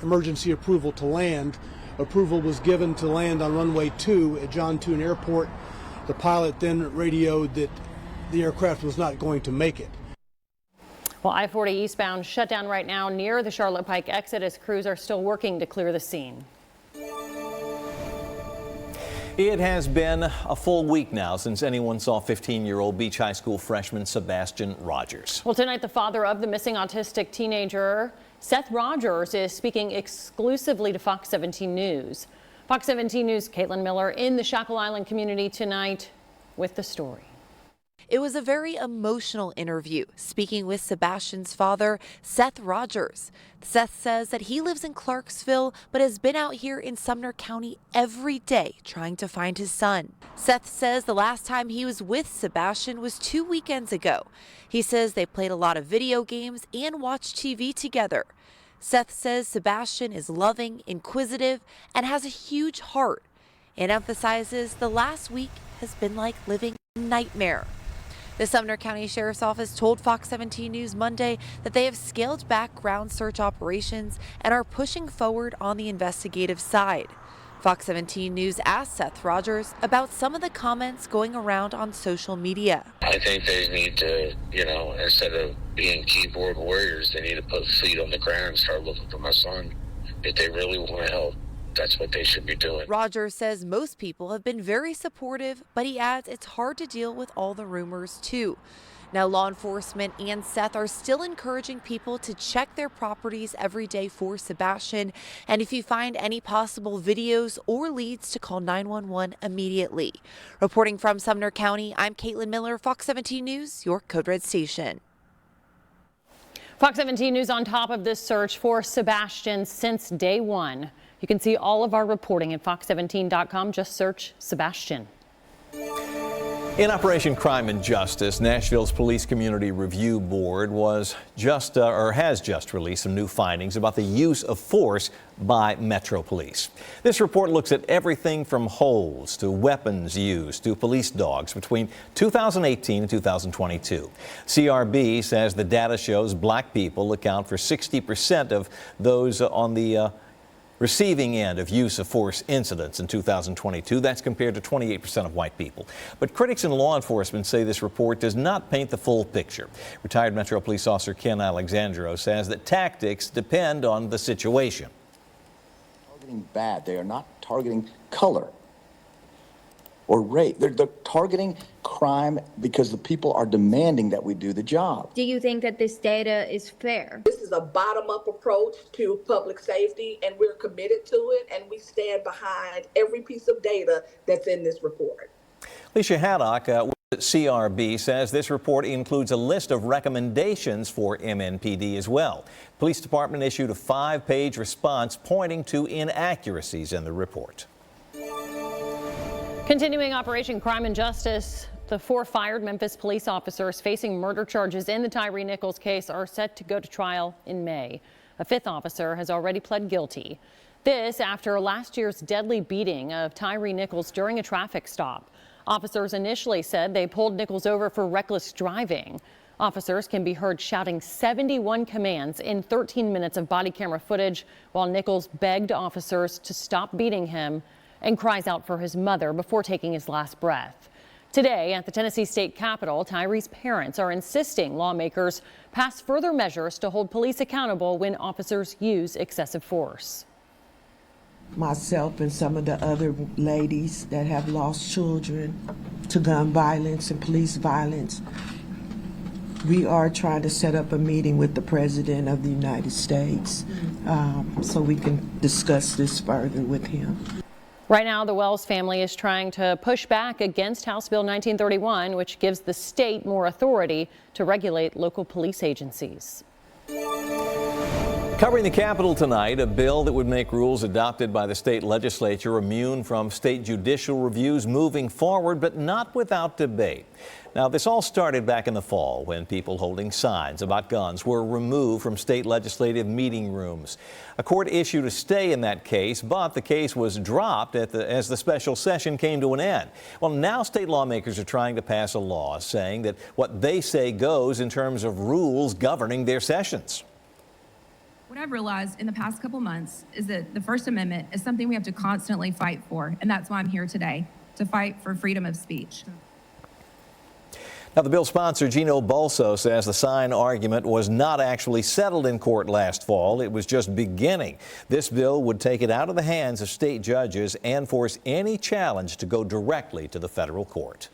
emergency approval to land. Approval was given to land on runway 2 at John Toone Airport. The pilot then radioed that the aircraft was not going to make it. Well, I-40 eastbound shut down right now near the Charlotte Pike exit as crews are still working to clear the scene. It has been a full week now since anyone saw 15-year-old Beach High School freshman Sebastian Rogers. Well, tonight the father of the missing autistic teenager, Seth Rogers, is speaking exclusively to Fox 17 News. Fox 17 News' Caitlin Miller in the Shackle Island community tonight with the story. It was a very emotional interview, speaking with Sebastian's father, Seth Rogers. Seth says that he lives in Clarksville, but has been out here in Sumner County every day trying to find his son. Seth says the last time he was with Sebastian was 2 weekends ago. He says they played a lot of video games and watched TV together. Seth says Sebastian is loving, inquisitive, and has a huge heart, and emphasizes the last week has been like living a nightmare. The Sumner County Sheriff's Office told Fox 17 News Monday that they have scaled back ground search operations and are pushing forward on the investigative side. Fox 17 News asked Seth Rogers about some of the comments going around on social media. I think they need to, instead of being keyboard warriors, they need to put feet on the ground and start looking for my son. If they really want to help, that's what they should be doing. Rogers says most people have been very supportive, but he adds it's hard to deal with all the rumors too. Now, law enforcement and Seth are still encouraging people to check their properties every day for Sebastian. And if you find any possible videos or leads, to call 911 immediately. Reporting from Sumner County, I'm Caitlin Miller, Fox 17 News, your Code Red station. Fox 17 News on top of this search for Sebastian since day one. You can see all of our reporting at fox17.com. Just search Sebastian. In Operation Crime and Justice, Nashville's Police Community Review Board has just released some new findings about the use of force by Metro Police. This report looks at everything from holds to weapons used to police dogs between 2018 and 2022. CRB says the data shows black people account for 60% of those on the receiving end of use of force incidents in 2022. That's compared to 28% of white people. But critics in law enforcement say this report does not paint the full picture. Retired Metro Police Officer Ken Alexandro says that tactics depend on the situation. Targeting bad. They are not targeting color or race. They're targeting crime because the people are demanding that we do the job. Do you think that this data is fair? This is a bottom-up approach to public safety, and we're committed to it, and we stand behind every piece of data that's in this report. Alicia Haddock with CRB says this report includes a list of recommendations for MNPD as well. Police Department issued a 5-page response pointing to inaccuracies in the report. Continuing Operation Crime and Justice, the 4 fired Memphis police officers facing murder charges in the Tyree Nichols case are set to go to trial in May. A 5th officer has already pled guilty. This after last year's deadly beating of Tyree Nichols during a traffic stop. Officers initially said they pulled Nichols over for reckless driving. Officers can be heard shouting 71 commands in 13 minutes of body camera footage while Nichols begged officers to stop beating him and cries out for his mother before taking his last breath. Today at the Tennessee State Capitol, Tyree's parents are insisting lawmakers pass further measures to hold police accountable when officers use excessive force. Myself and some of the other ladies that have lost children to gun violence and police violence, we are trying to set up a meeting with the President of the United States so we can discuss this further with him. Right now, the Wells family is trying to push back against House Bill 1931, which gives the state more authority to regulate local police agencies. Covering the Capitol tonight, a bill that would make rules adopted by the state legislature immune from state judicial reviews moving forward, but not without debate. Now, this all started back in the fall when people holding signs about guns were removed from state legislative meeting rooms. A court issued a stay in that case, but the case was dropped as the special session came to an end. Well, now state lawmakers are trying to pass a law saying that what they say goes in terms of rules governing their sessions. What I've realized in the past couple months is that the First Amendment is something we have to constantly fight for, and that's why I'm here today, to fight for freedom of speech. Now, the bill sponsor, Gino Balso, says the sign argument was not actually settled in court last fall. It was just beginning. This bill would take it out of the hands of state judges and force any challenge to go directly to the federal court.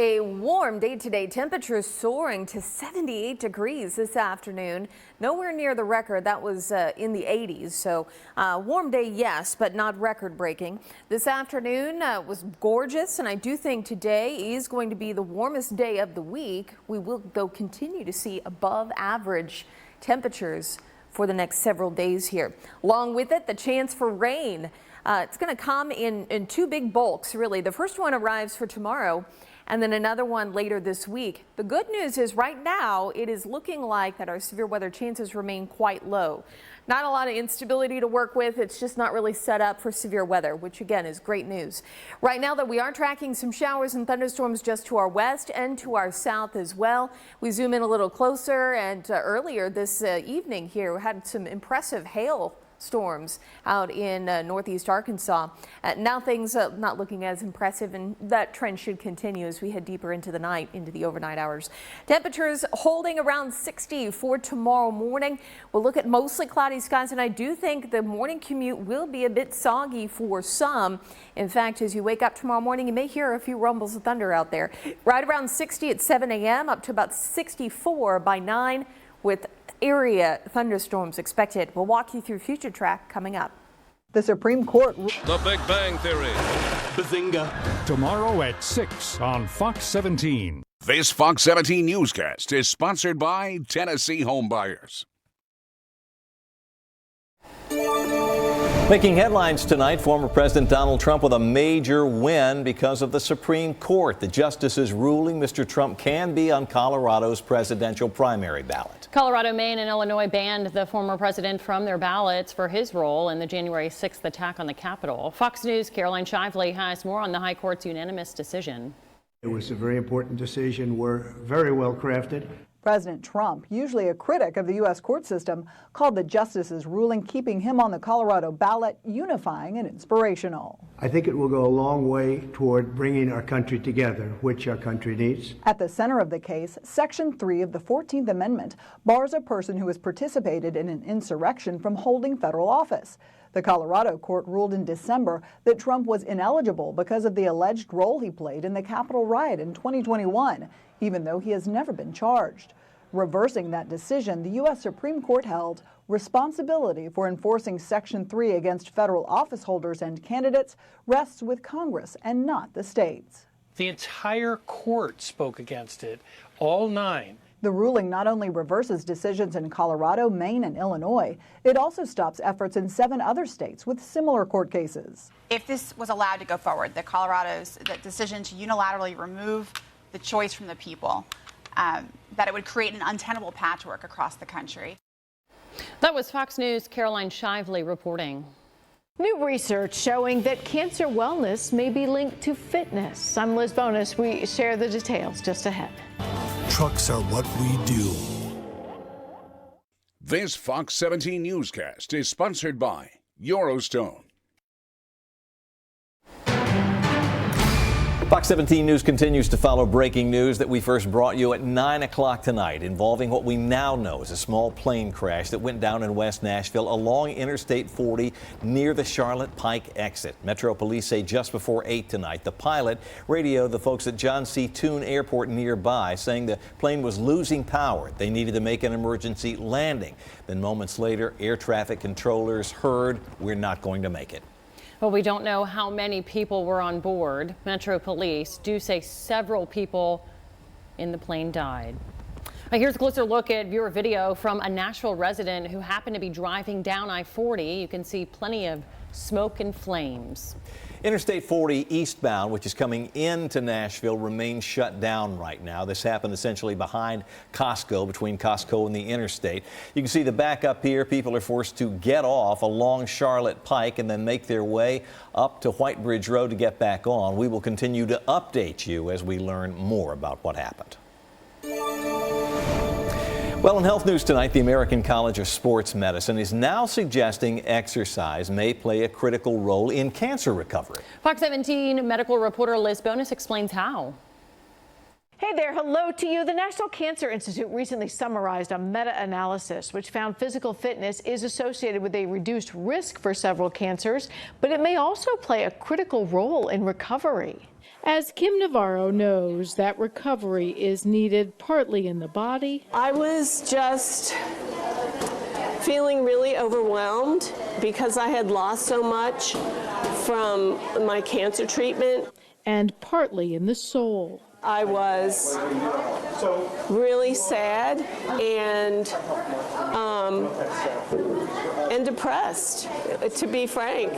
A warm day today, temperatures soaring to 78 degrees this afternoon. Nowhere near the record. That was in the 80s. So warm day, yes, but not record breaking. This afternoon was gorgeous, and I do think today is going to be the warmest day of the week. We will, though, continue to see above average temperatures for the next several days here. Along with it, the chance for rain. It's going to come in 2 big bulks, really. The first one arrives for tomorrow, and then another one later this week. The good news is right now it is looking like that our severe weather chances remain quite low. Not a lot of instability to work with. It's just not really set up for severe weather, which again is great news. Right now, that we are tracking some showers and thunderstorms just to our west and to our south as well. We zoom in a little closer, and earlier this evening here we had some impressive hail storms out in northeast Arkansas. Now things not looking as impressive, and that trend should continue as we head deeper into the night, into the overnight hours. Temperatures holding around 60 for tomorrow morning. We'll look at mostly cloudy skies, and I do think the morning commute will be a bit soggy for some. In fact, as you wake up tomorrow morning, you may hear a few rumbles of thunder out there. Right around 60 at 7 a.m. up to about 64 by 9 with area thunderstorms expected. We'll walk you through future track coming up. The Supreme Court. The Big Bang Theory. Bazinga. Tomorrow at 6 on Fox 17. This Fox 17 newscast is sponsored by Tennessee Homebuyers. Making headlines tonight, former President Donald Trump with a major win because of the Supreme Court. The justices ruling Mr. Trump can be on Colorado's presidential primary ballot. Colorado, Maine, and Illinois banned the former president from their ballots for his role in the January 6th attack on the Capitol. Fox News' Caroline Shively has more on the High Court's unanimous decision. It was a very important decision. We're very well crafted. President Trump, usually a critic of the U.S. court system, called the justices' ruling keeping him on the Colorado ballot unifying and inspirational. I think it will go a long way toward bringing our country together, which our country needs. At the center of the case, Section 3 of the 14th Amendment bars a person who has participated in an insurrection from holding federal office. The Colorado court ruled in December that Trump was ineligible because of the alleged role he played in the Capitol riot in 2021, even though he has never been charged. Reversing that decision, the U.S. Supreme Court held responsibility for enforcing Section 3 against federal office holders and candidates rests with Congress and not the states. The entire court spoke against it, all 9. The ruling not only reverses decisions in Colorado, Maine, and Illinois, it also stops efforts in 7 other states with similar court cases. If this was allowed to go forward, Colorado's decision to unilaterally remove the choice from the people, that it would create an untenable patchwork across the country. That was Fox News' Caroline Shively reporting. New research showing that cancer wellness may be linked to fitness. I'm Liz Bonus. We share the details just ahead. Trucks are what we do. This Fox 17 newscast is sponsored by Eurostone. Fox 17 News continues to follow breaking news that we first brought you at 9 o'clock tonight, involving what we now know is a small plane crash that went down in West Nashville along Interstate 40 near the Charlotte Pike exit. Metro Police say just before 8 tonight, the pilot radioed the folks at John C. Toon Airport nearby, saying the plane was losing power. They needed to make an emergency landing. Then moments later, air traffic controllers heard, "We're not going to make it." Well, we don't know how many people were on board. Metro Police do say several people in the plane died. Here's a closer look at viewer video from a Nashville resident who happened to be driving down I-40. You can see plenty of smoke and flames. Interstate 40 eastbound, which is coming into Nashville, remains shut down right now. This happened essentially behind Costco, between Costco and the interstate. You can see the backup here. People are forced to get off along Charlotte Pike and then make their way up to White Bridge Road to get back on. We will continue to update you as we learn more about what happened. Well, in health news tonight, the American College of Sports Medicine is now suggesting exercise may play a critical role in cancer recovery. Fox 17 medical reporter Liz Bonus explains how. Hey there, hello to you. The National Cancer Institute recently summarized a meta-analysis which found physical fitness is associated with a reduced risk for several cancers, but it may also play a critical role in recovery. As Kim Navarro knows, that recovery is needed partly in the body. I was just feeling really overwhelmed because I had lost so much from my cancer treatment. And partly in the soul. I was really sad and depressed, to be frank.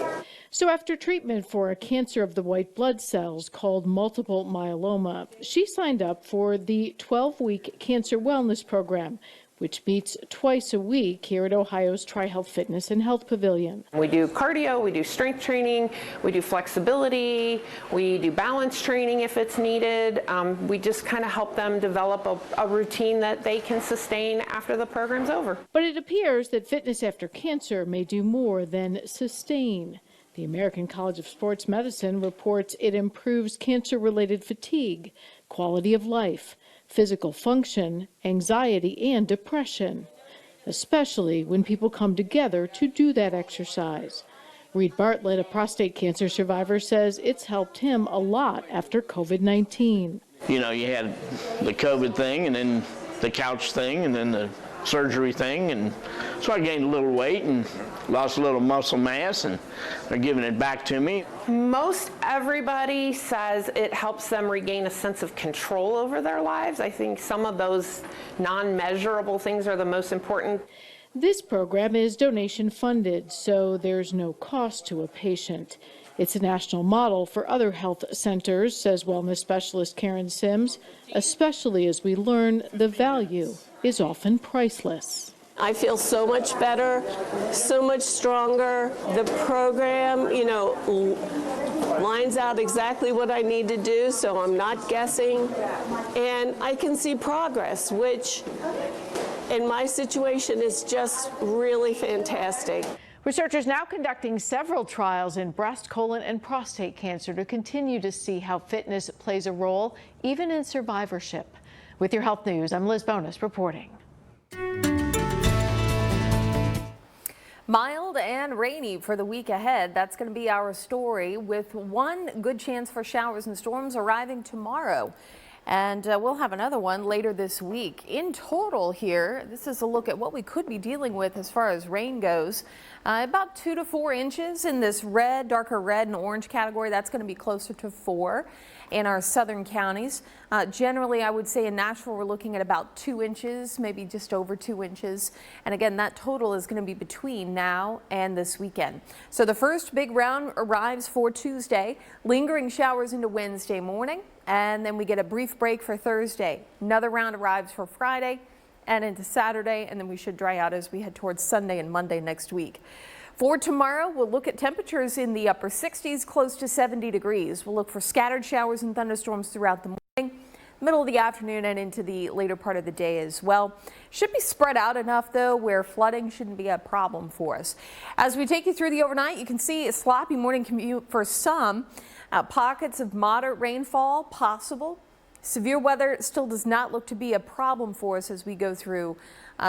So after treatment for a cancer of the white blood cells called multiple myeloma, she signed up for the 12-week cancer wellness program, which meets twice a week here at Ohio's TriHealth Fitness and Health Pavilion. We do cardio, we do strength training, we do flexibility, we do balance training if it's needed. We just kind of help them develop a routine that they can sustain after the program's over. But it appears that fitness after cancer may do more than sustain. The American College of Sports Medicine reports it improves cancer-related fatigue, quality of life, physical function, anxiety, and depression, especially when people come together to do that exercise. Reed Bartlett, a prostate cancer survivor, says it's helped him a lot after COVID-19. You know, you had the COVID thing and then the couch thing and then the surgery thing, and so I gained a little weight and lost a little muscle mass, and they're giving it back to me. Most everybody says it helps them regain a sense of control over their lives. I think some of those non-measurable things are the most important. This program is donation funded, so there's no cost to a patient. It's a national model for other health centers, says wellness specialist Karen Sims, especially as we learn the value is often priceless. I feel so much better, so much stronger. The program, you know, lines out exactly what I need to do, so I'm not guessing. And I can see progress, which in my situation is just really fantastic. Researchers now conducting several trials in breast, colon, and prostate cancer to continue to see how fitness plays a role, even in survivorship. With your health news, I'm Liz Bonus reporting. Mild and rainy for the week ahead. That's going to be our story, with one good chance for showers and storms arriving tomorrow. And we'll have another one later this week. In total here, this is a look at what we could be dealing with as far as rain goes. About 2 to 4 inches in this red, darker red and orange category. That's going to be closer to 4 in our southern counties. Generally, I would say in Nashville, we're looking at about 2 inches, maybe just over 2 inches. And again, that total is going to be between now and this weekend. So the first big round arrives for Tuesday, lingering showers into Wednesday morning. And then we get a brief break for Thursday. Another round arrives for Friday and into Saturday, and then we should dry out as we head towards Sunday and Monday next week. For tomorrow, we'll look at temperatures in the upper 60s, close to 70 degrees. We'll look for scattered showers and thunderstorms throughout the morning, middle of the afternoon, and into the later part of the day as well. Should be spread out enough, though, where flooding shouldn't be a problem for us. As we take you through the overnight, you can see a sloppy morning commute for some. Pockets of moderate rainfall possible. Severe weather still does not look to be a problem for us as we go through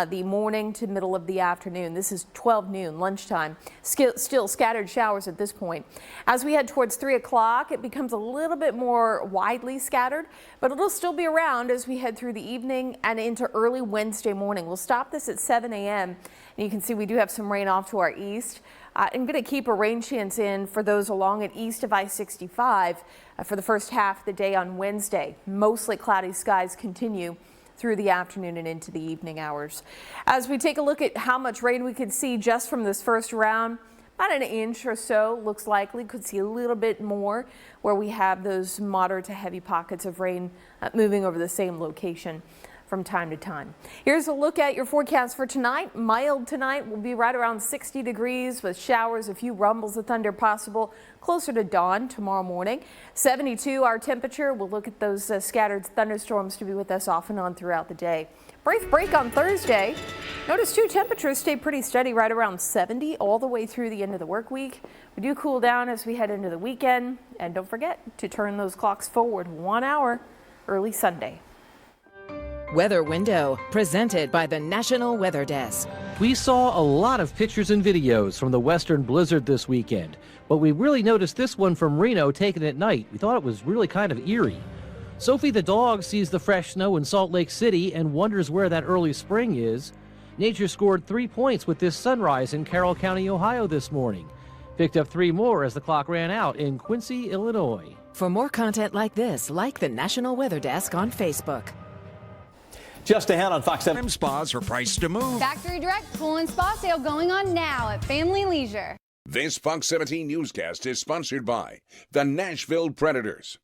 the morning to middle of the afternoon. This is 12 noon, lunchtime. Still scattered showers at this point. As we head towards 3 o'clock, it becomes a little bit more widely scattered, but it'll still be around as we head through the evening and into early Wednesday morning. We'll stop this at 7 a.m. and you can see we do have some rain off to our east. I'm going to keep a rain chance in for those along and east of I-65 for the first half of the day on Wednesday. Mostly cloudy skies continue through the afternoon and into the evening hours. As we take a look at how much rain we could see just from this first round, about an inch or so looks likely. Could see a little bit more where we have those moderate to heavy pockets of rain moving over the same location from time to time. Here's a look at your forecast for tonight. Mild tonight will be right around 60 degrees with showers, a few rumbles of thunder possible closer to dawn tomorrow morning. 72 our temperature. We'll look at those scattered thunderstorms to be with us off and on throughout the day. Brief break on Thursday. Notice too, temperatures stay pretty steady right around 70 all the way through the end of the work week. We do cool down as we head into the weekend. And don't forget to turn those clocks forward 1 hour early Sunday. Weather Window, presented by the National Weather Desk. We saw a lot of pictures and videos from the western blizzard this weekend, but we really noticed this one from Reno taken at night. We thought it was really kind of eerie. Sophie the dog sees the fresh snow in Salt Lake City and wonders where that early spring is. Nature scored 3 points with this sunrise in Carroll County, Ohio this morning. Picked up 3 more as the clock ran out in Quincy, Illinois. For more content like this, like the National Weather Desk on Facebook. Just ahead on Fox 7. Spas are priced to move. Factory Direct Pool and Spa sale going on now at Family Leisure. This Fox 17 newscast is sponsored by the Nashville Predators.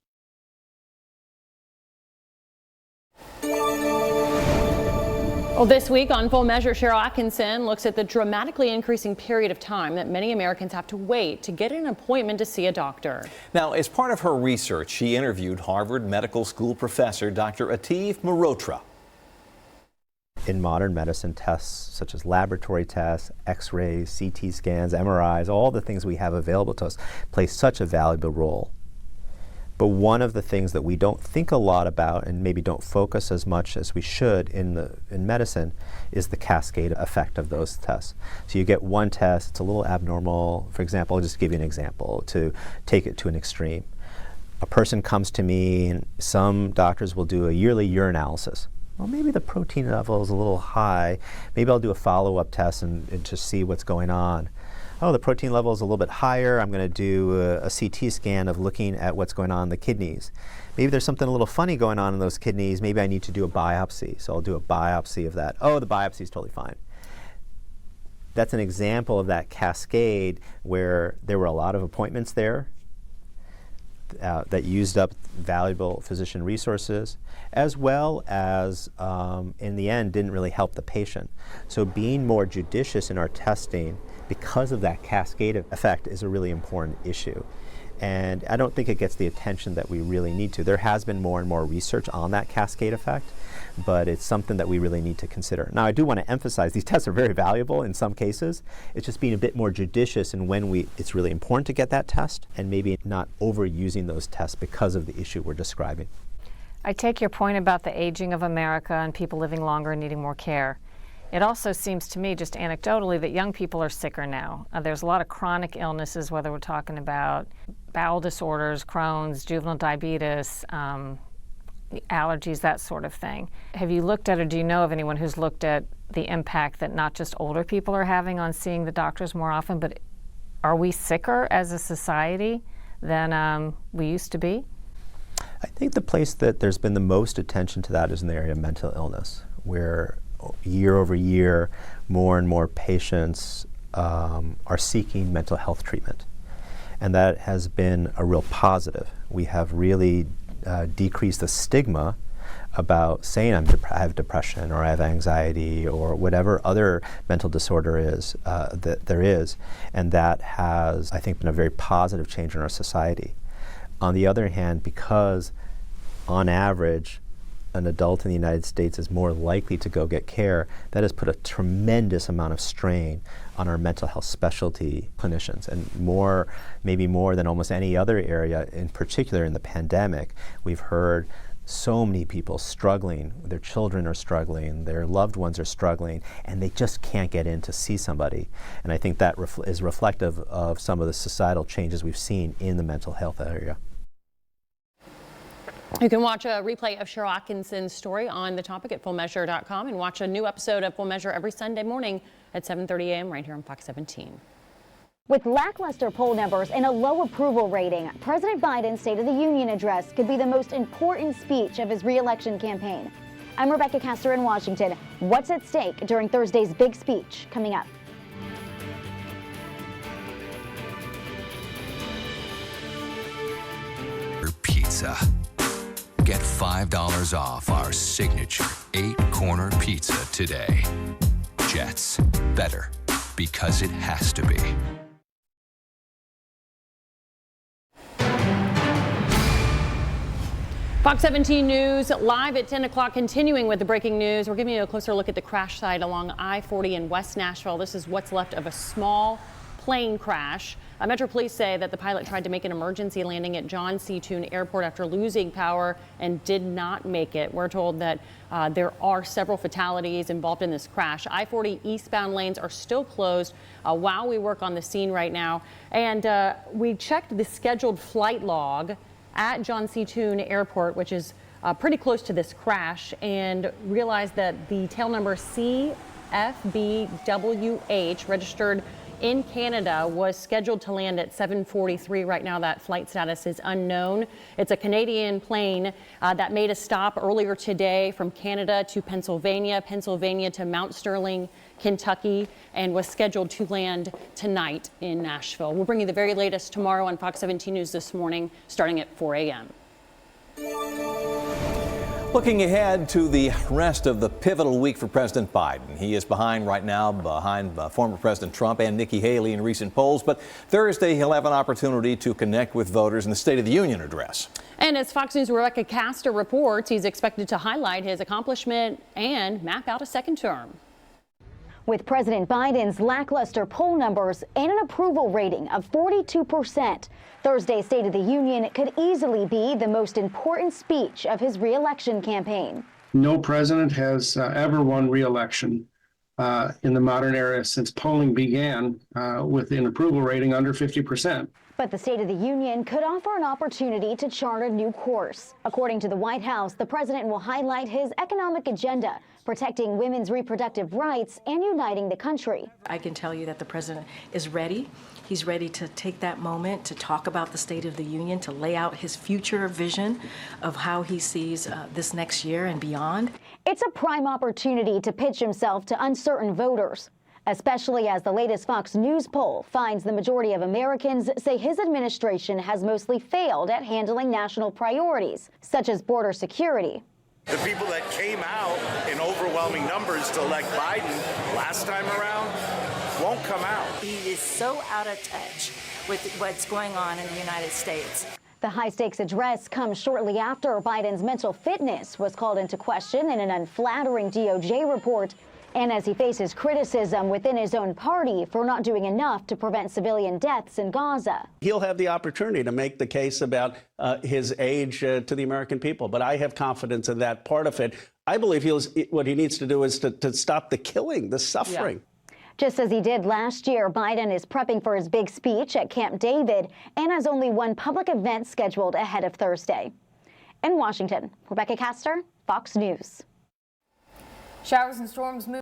Well, this week on Full Measure, Cheryl Atkinson looks at the dramatically increasing period of time that many Americans have to wait to get an appointment to see a doctor. Now, as part of her research, she interviewed Harvard Medical School professor Dr. Atif Mehrotra. In modern medicine, tests such as laboratory tests, x-rays, CT scans, MRIs, all the things we have available to us play such a valuable role. But one of the things that we don't think a lot about and maybe don't focus as much as we should in medicine is the cascade effect of those tests. So you get one test, it's a little abnormal. For example, I'll just give you an example to take it to an extreme. A person comes to me and some doctors will do a yearly urine analysis. Well, maybe the protein level is a little high. Maybe I'll do a follow-up test and just see what's going on. Oh, the protein level is a little bit higher. I'm going to do a CT scan of looking at what's going on in the kidneys. Maybe there's something a little funny going on in those kidneys. Maybe I need to do a biopsy. So I'll do a biopsy of that. Oh, the biopsy is totally fine. That's an example of that cascade where there were a lot of appointments there. that used up valuable physician resources, as well as, in the end, didn't really help the patient. So being more judicious in our testing because of that cascade effect is a really important issue. And I don't think it gets the attention that we really need to. There has been more and more research on that cascade effect, but it's something that we really need to consider. Now, I do want to emphasize these tests are very valuable in some cases. It's just being a bit more judicious in when it's really important to get that test, and maybe not overusing those tests because of the issue we're describing. I take your point about the aging of America and people living longer and needing more care. It also seems to me, just anecdotally, that young people are sicker now. There's a lot of chronic illnesses, whether we're talking about bowel disorders, Crohn's, juvenile diabetes, allergies, that sort of thing. Have you looked at, or do you know of anyone who's looked at the impact that not just older people are having on seeing the doctors more often, but are we sicker as a society than we used to be? I think the place that there's been the most attention to that is in the area of mental illness, where year over year, more and more patients are seeking mental health treatment. And that has been a real positive. We have really decreased the stigma about saying I have depression or I have anxiety or whatever other mental disorder is that there is. And that has, I think, been a very positive change in our society. On the other hand, because on average, an adult in the United States is more likely to go get care, that has put a tremendous amount of strain on our mental health specialty clinicians, and maybe more than almost any other area, in particular in the pandemic. We've heard so many people struggling, their children are struggling, their loved ones are struggling, and they just can't get in to see somebody. And I think that is reflective of some of the societal changes we've seen in the mental health area. You can watch a replay of Cheryl Atkinson's story on the topic at fullmeasure.com, and watch a new episode of Full Measure every Sunday morning at 7:30 a.m. right here on Fox 17. With lackluster poll numbers and a low approval rating, President Biden's State of the Union address could be the most important speech of his re-election campaign. I'm Rebecca Castor in Washington. What's at stake during Thursday's big speech? Coming up. Pizza. Get $5 off our signature 8-corner pizza today. Jets. Better because it has to be. Fox 17 News live at 10 o'clock, continuing with the breaking news. We're giving you a closer look at the crash site along I-40 in West Nashville. This is what's left of a small plane crash. Metro Police say that the pilot tried to make an emergency landing at John C. Toone Airport after losing power and did not make it. We're told that there are several fatalities involved in this crash. I-40 eastbound lanes are still closed while we work on the scene right now. And we checked the scheduled flight log at John C. Toone Airport, which is pretty close to this crash, and realized that the tail number CFBWH, registered in Canada, was scheduled to land at 7:43. Right now, that flight status is unknown. It's a Canadian plane that made a stop earlier today from Canada to Pennsylvania to Mount Sterling, Kentucky, and was scheduled to land tonight in Nashville. We'll bring you the very latest tomorrow on Fox 17 News this morning, starting at 4 a.m. Looking ahead to the rest of the pivotal week for President Biden. He is behind former President Trump and Nikki Haley in recent polls, but Thursday he'll have an opportunity to connect with voters in the State of the Union address. And as Fox News' Rebecca Castor reports, he's expected to highlight his accomplishment and map out a second term. With President Biden's lackluster poll numbers and an approval rating of 42%, Thursday's State of the Union could easily be the most important speech of his re-election campaign. No president has ever won re-election in the modern era since polling began with an approval rating under 50%. But the State of the Union could offer an opportunity to chart a new course. According to the White House, the president will highlight his economic agenda, protecting women's reproductive rights and uniting the country. I can tell you that the president is ready. He's ready to take that moment to talk about the State of the Union, to lay out his future vision of how he sees this next year and beyond. It's a prime opportunity to pitch himself to uncertain voters. especially as the latest Fox News poll finds the majority of Americans say his administration has mostly failed at handling national priorities, such as border security. The people that came out in overwhelming numbers to elect Biden last time around won't come out. He is so out of touch with what's going on in the United States. The high-stakes address comes shortly after Biden's mental fitness was called into question in an unflattering DOJ report, and as he faces criticism within his own party for not doing enough to prevent civilian deaths in Gaza. He'll have the opportunity to make the case about his age to the American people, but I have confidence in that part of it. I believe what he needs to do is to stop the killing, the suffering. Yeah. Just as he did last year, Biden is prepping for his big speech at Camp David and has only one public event scheduled ahead of Thursday. In Washington, Rebecca Castor, Fox News. Showers and storms move